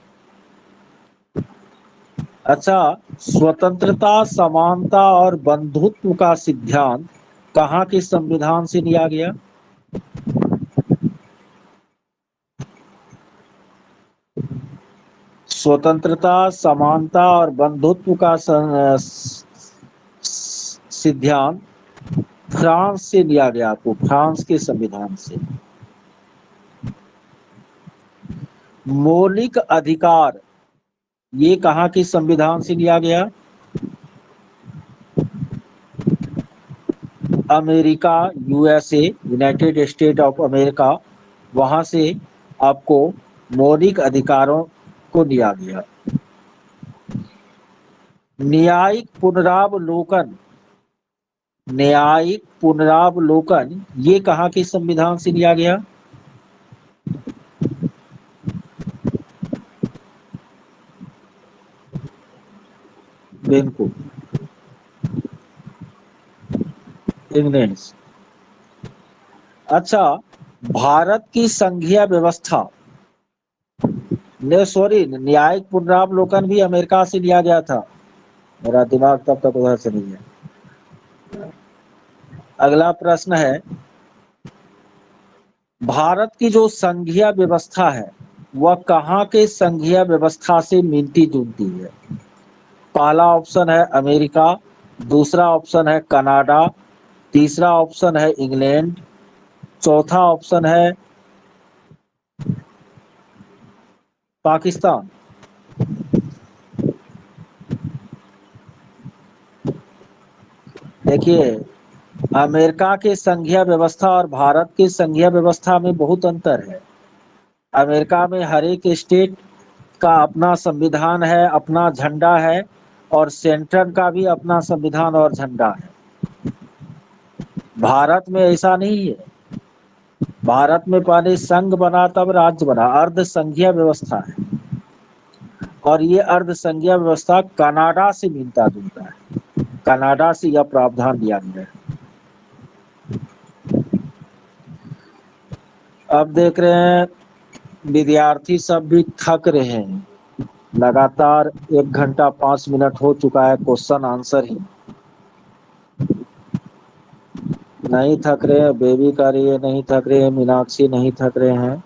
अच्छा, स्वतंत्रता, समानता और बंधुत्व का सिद्धांत कहाँ के संविधान से लिया गया? स्वतंत्रता, समानता और बंधुत्व का सिद्धांत फ्रांस से लिया गया, आपको फ्रांस के संविधान से। मौलिक अधिकार ये कहाँ के संविधान से लिया गया? America, USA, United state of America, वहां से आपको मौलिक अधिकारों को लिया गया। न्यायिक पुनरावलोकन, न्यायिक पुनरावलोकन ये कहाँ के संविधान से लिया गया? बिल्कुल, इंग्लैंड से। अच्छा, भारत की संघीय व्यवस्था ने सॉरी न्यायिक पुनरावलोकन भी अमेरिका से लिया गया था। मेरा दिमाग तब तक उधर से नहीं है। अगला प्रश्न है, भारत की जो संघीय व्यवस्था है वह कहाँ के संघीय व्यवस्था से मिलती जुलती है? पहला ऑप्शन है अमेरिका, दूसरा ऑप्शन है कनाडा, तीसरा ऑप्शन है इंग्लैंड, चौथा ऑप्शन है पाकिस्तान। देखिए, अमेरिका के संघीय व्यवस्था और भारत के संघीय व्यवस्था में बहुत अंतर है। अमेरिका में हर एक स्टेट का अपना संविधान है, अपना झंडा है, और सेंट्रल का भी अपना संविधान और झंडा है। भारत में ऐसा नहीं है। भारत में पहले संघ बना तब राज्य बना, अर्ध संघीय व्यवस्था है। और ये अर्ध संघीय व्यवस्था कनाडा से मिलता जुलता है। कनाडा से यह प्रावधान लिया गया है। अब देख रहे हैं विद्यार्थी सब भी थक रहे हैं। लगातार 1 घंटा 5 मिनट हो चुका है क्वेश्चन आंसर ही। नहीं थक रहे हैं, बेबी कह रही है नहीं थक रहे हैं, मीनाक्षी नहीं थक रहे हैं,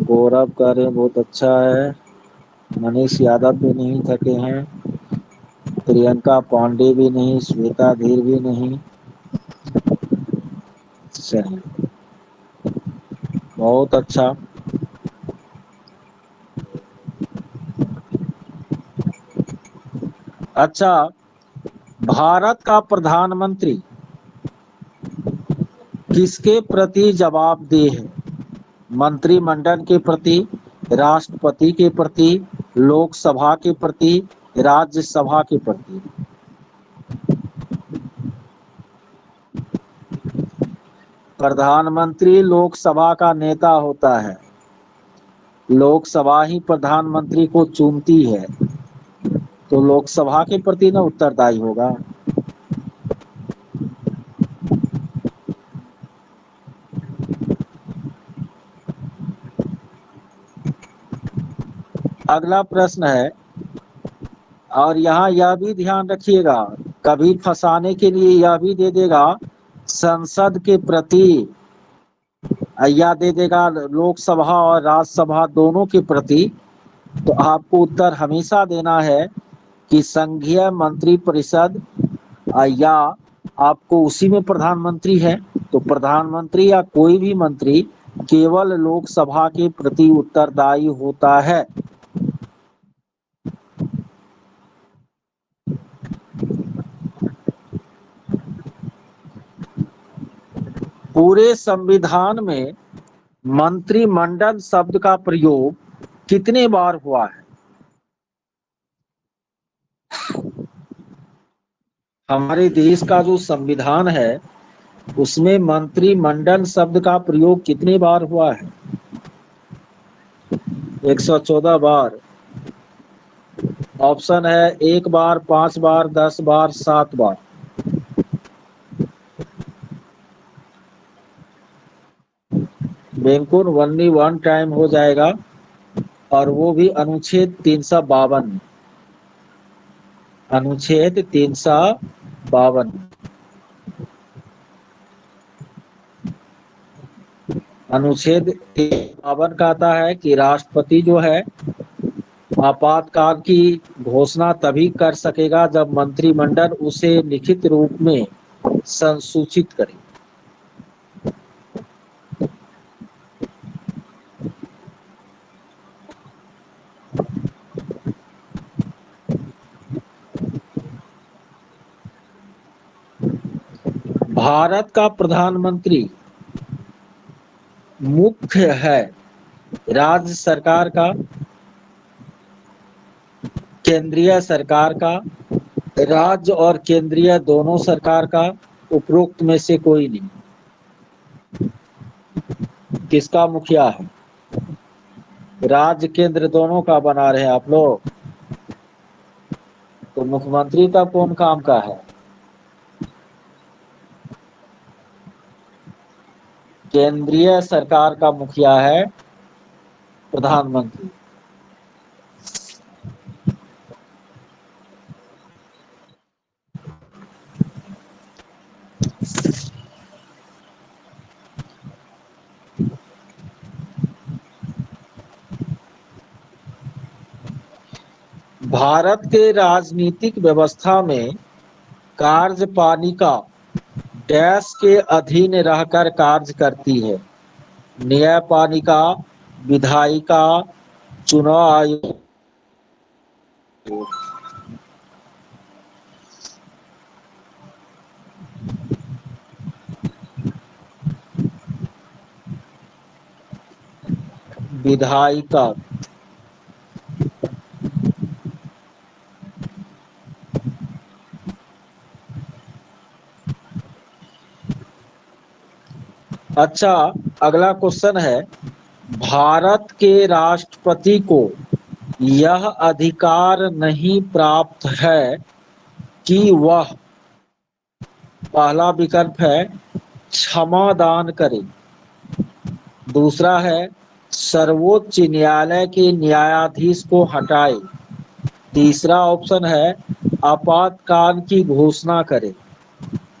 गौरव कह रहे हैं बहुत अच्छा है, मनीष यादव भी नहीं थके हैं, प्रियंका पांडे भी नहीं, श्वेता धीर भी नहीं। चलिए, बहुत अच्छा। अच्छा, भारत का प्रधानमंत्री किसके प्रति जवाबदेह है? मंत्रिमंडल के प्रति, राष्ट्रपति के प्रति, लोकसभा के प्रति, राज्यसभा के प्रति। प्रधानमंत्री लोकसभा का नेता होता है, लोकसभा ही प्रधानमंत्री को चुनती है, तो लोकसभा के प्रति ना उत्तरदायी होगा। अगला प्रश्न है, और यहाँ यह भी ध्यान रखिएगा, कभी फंसाने के लिए यह भी दे देगा संसद के प्रति, या दे देगा लोकसभा और राज्यसभा दोनों के प्रति। तो आपको उत्तर हमेशा देना है कि संघीय मंत्रिपरिषद, या आपको उसी में प्रधानमंत्री है, तो प्रधानमंत्री या कोई भी मंत्री केवल लोकसभा के प्रति उत्तरदायी होता है। पूरे संविधान में मंत्रिमंडल शब्द का प्रयोग कितने बार हुआ है? हमारे देश का जो संविधान है उसमें मंत्रिमंडल शब्द का प्रयोग कितने बार हुआ है? 114 बार। ऑप्शन है 1 बार, 5 बार, 10 बार, 7 बार। बिल्कुल ओनली वन टाइम हो जाएगा, और वो भी अनुच्छेद 352। अनुच्छेद 352। अनुच्छेद 352 कहता है कि राष्ट्रपति जो है आपातकाल की घोषणा तभी कर सकेगा जब मंत्रिमंडल उसे लिखित रूप में संसूचित करे। भारत का प्रधानमंत्री मुख्य है राज्य सरकार का, केंद्रीय सरकार का, राज्य और केंद्रीय दोनों सरकार का, उपरोक्त में से कोई नहीं। किसका मुखिया है? राज्य केंद्र दोनों का बना रहे आप लोग, तो मुख्यमंत्री का कौन काम का है? केंद्रीय सरकार का मुखिया है प्रधानमंत्री। भारत के राजनीतिक व्यवस्था में कार्यपालिका डैश के अधीन रहकर कार्य करती है? न्यायपालिका, विधायिका, चुनाव आयोग। विधायिका। अच्छा, अगला क्वेश्चन है, भारत के राष्ट्रपति को यह अधिकार नहीं प्राप्त है कि वह, पहला विकल्प है क्षमा दान करे, दूसरा है सर्वोच्च न्यायालय के न्यायाधीश को हटाए, तीसरा ऑप्शन है आपातकाल की घोषणा करे,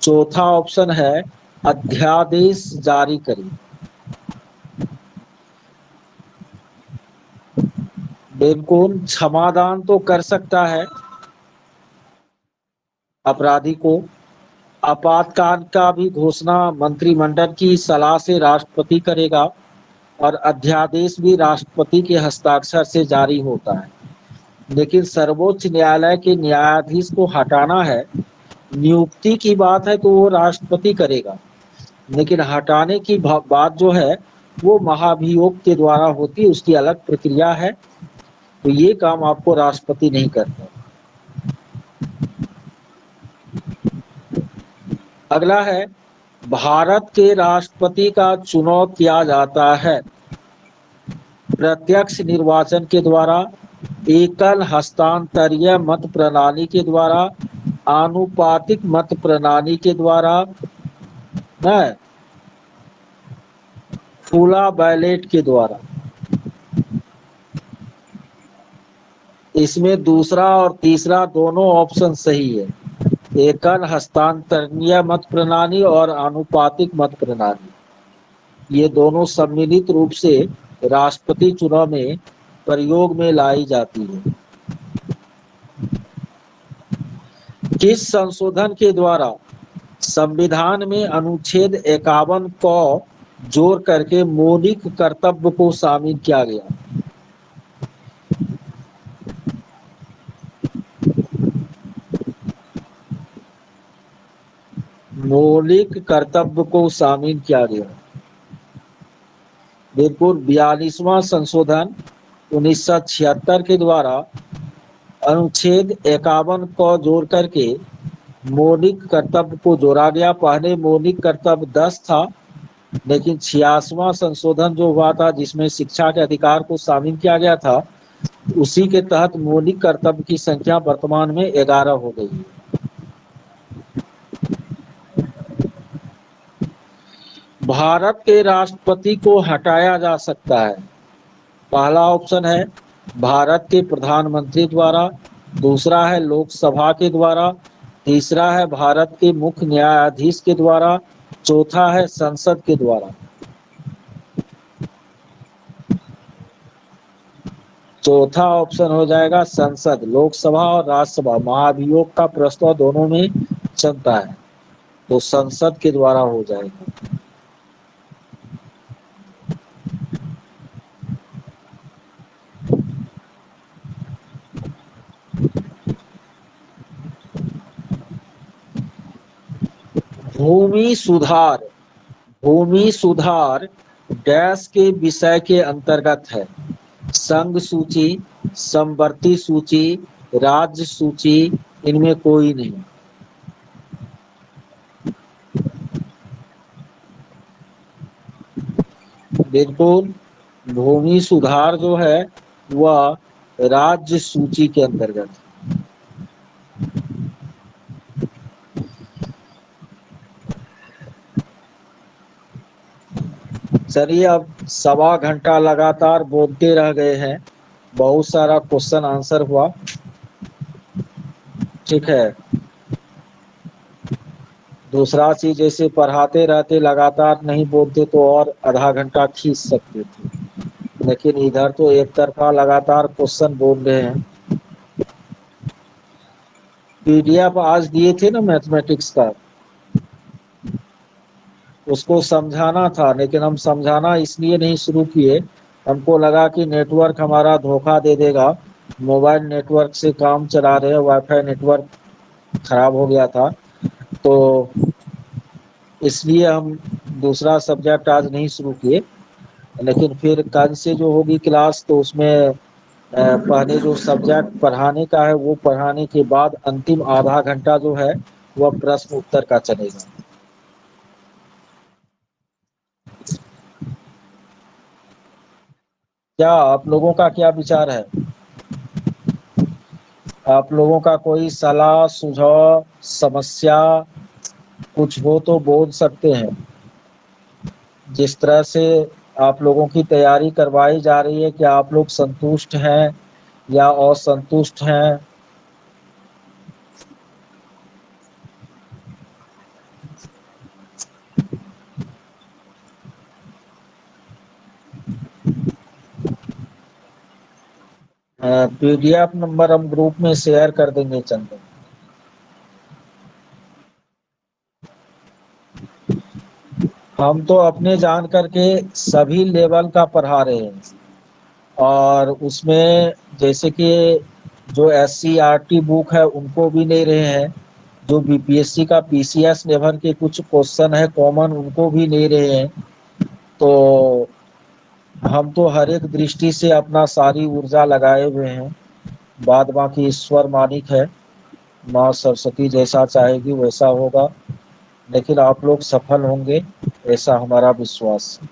चौथा ऑप्शन है अध्यादेश जारी करे। बिल्कुल क्षमादान तो कर सकता है अपराधी को, आपातकाल का भी घोषणा मंत्रिमंडल की सलाह से राष्ट्रपति करेगा, और अध्यादेश भी राष्ट्रपति के हस्ताक्षर से जारी होता है। लेकिन सर्वोच्च न्यायालय के न्यायाधीश को हटाना है, नियुक्ति की बात है तो वो राष्ट्रपति करेगा, लेकिन हटाने की बात जो है वो महाभियोग के द्वारा होती है, उसकी अलग प्रक्रिया है। तो ये काम आपको राष्ट्रपति नहीं करता। अगला है, भारत के राष्ट्रपति का चुनाव किया जाता है प्रत्यक्ष निर्वाचन के द्वारा, एकल हस्तांतरीय मत प्रणाली के द्वारा, आनुपातिक मत प्रणाली के द्वारा, है फुला बैलेट के द्वारा। इसमें दूसरा और तीसरा दोनों ऑप्शन सही है, एकल हस्तांतरणीय मत प्रणाली और आनुपातिक मत प्रणाली, ये दोनों सम्मिलित रूप से राष्ट्रपति चुनाव में प्रयोग में लाई जाती है। किस संशोधन के द्वारा संविधान में अनुच्छेद 51 को जोड़ करके मौलिक कर्तव्य को शामिल किया गया? मौलिक कर्तव्य को शामिल किया गया। बिल्कुल, 42वां संशोधन 1976 के द्वारा अनुच्छेद 51 को जोड़ करके मौलिक कर्तव्य को जोड़ा गया। पहले मौलिक कर्तव्य 10 था, लेकिन 86वां संशोधन जो हुआ था जिसमें शिक्षा के अधिकार को शामिल किया गया था, उसी के तहत मौलिक कर्तव्य की संख्या वर्तमान में 11 हो गई है। भारत के राष्ट्रपति को हटाया जा सकता है। पहला ऑप्शन है भारत के प्रधानमंत्री द्वारा, दूसरा है लोकसभा के द्वारा, तीसरा है भारत के मुख्य न्यायाधीश के द्वारा, चौथा है संसद के द्वारा। चौथा ऑप्शन हो जाएगा संसद। लोकसभा और राज्यसभा महाभियोग का प्रस्ताव दोनों में चलता है, तो संसद के द्वारा हो जाएगा। भूमि सुधार, भूमि सुधार डैश के विषय के अंतर्गत है? संघ सूची, समवर्ती सूची, राज्य सूची, इनमें कोई नहीं। बिल्कुल, भूमि सुधार जो है वह राज्य सूची के अंतर्गत। चलिए, अब सवा घंटा लगातार बोलते रह गए हैं, बहुत सारा क्वेश्चन आंसर हुआ, ठीक है। दूसरा चीज, जैसे पढ़ाते रहते लगातार नहीं बोलते तो और आधा घंटा खींच सकते थे, लेकिन इधर तो एक तरफा लगातार क्वेश्चन बोल रहे हैं। पीडीएफ आज दिए थे ना मैथमेटिक्स का, उसको समझाना था, लेकिन हम समझाना इसलिए नहीं शुरू किए, हमको लगा कि नेटवर्क हमारा धोखा दे देगा। मोबाइल नेटवर्क से काम चला रहे हैं, वाईफाई नेटवर्क खराब हो गया था, तो इसलिए हम दूसरा सब्जेक्ट आज नहीं शुरू किए। लेकिन फिर कल से जो होगी क्लास, तो उसमें पहले जो सब्जेक्ट पढ़ाने का है वो पढ़ाने के बाद अंतिम आधा घंटा जो है वह प्रश्न उत्तर का चलेगा। क्या आप लोगों का क्या विचार है? आप लोगों का कोई सलाह, सुझाव, समस्या कुछ हो तो बोल सकते हैं। जिस तरह से आप लोगों की तैयारी करवाई जा रही है, क्या आप लोग संतुष्ट हैं या असंतुष्ट हैं? पीडीएफ नंबर हम ग्रुप में शेयर कर देंगे चंदन। हम तो अपने जान करके सभी लेवल का पढ़ा रहे हैं, और उसमें जैसे कि जो SCRT बुक है उनको भी ले रहे हैं, जो बीपीएससी का PCS लेवल के कुछ क्वेश्चन है कॉमन उनको भी ले रहे हैं। तो हम तो हर एक दृष्टि से अपना सारी ऊर्जा लगाए हुए हैं, बाद बाकी ईश्वर मालिक है। माँ सरस्वती जैसा चाहेगी वैसा होगा, लेकिन आप लोग सफल होंगे, ऐसा हमारा विश्वास है।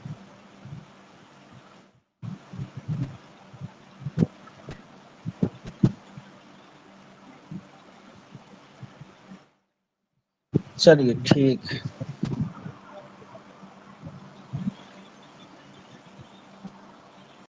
चलिए ठीक है।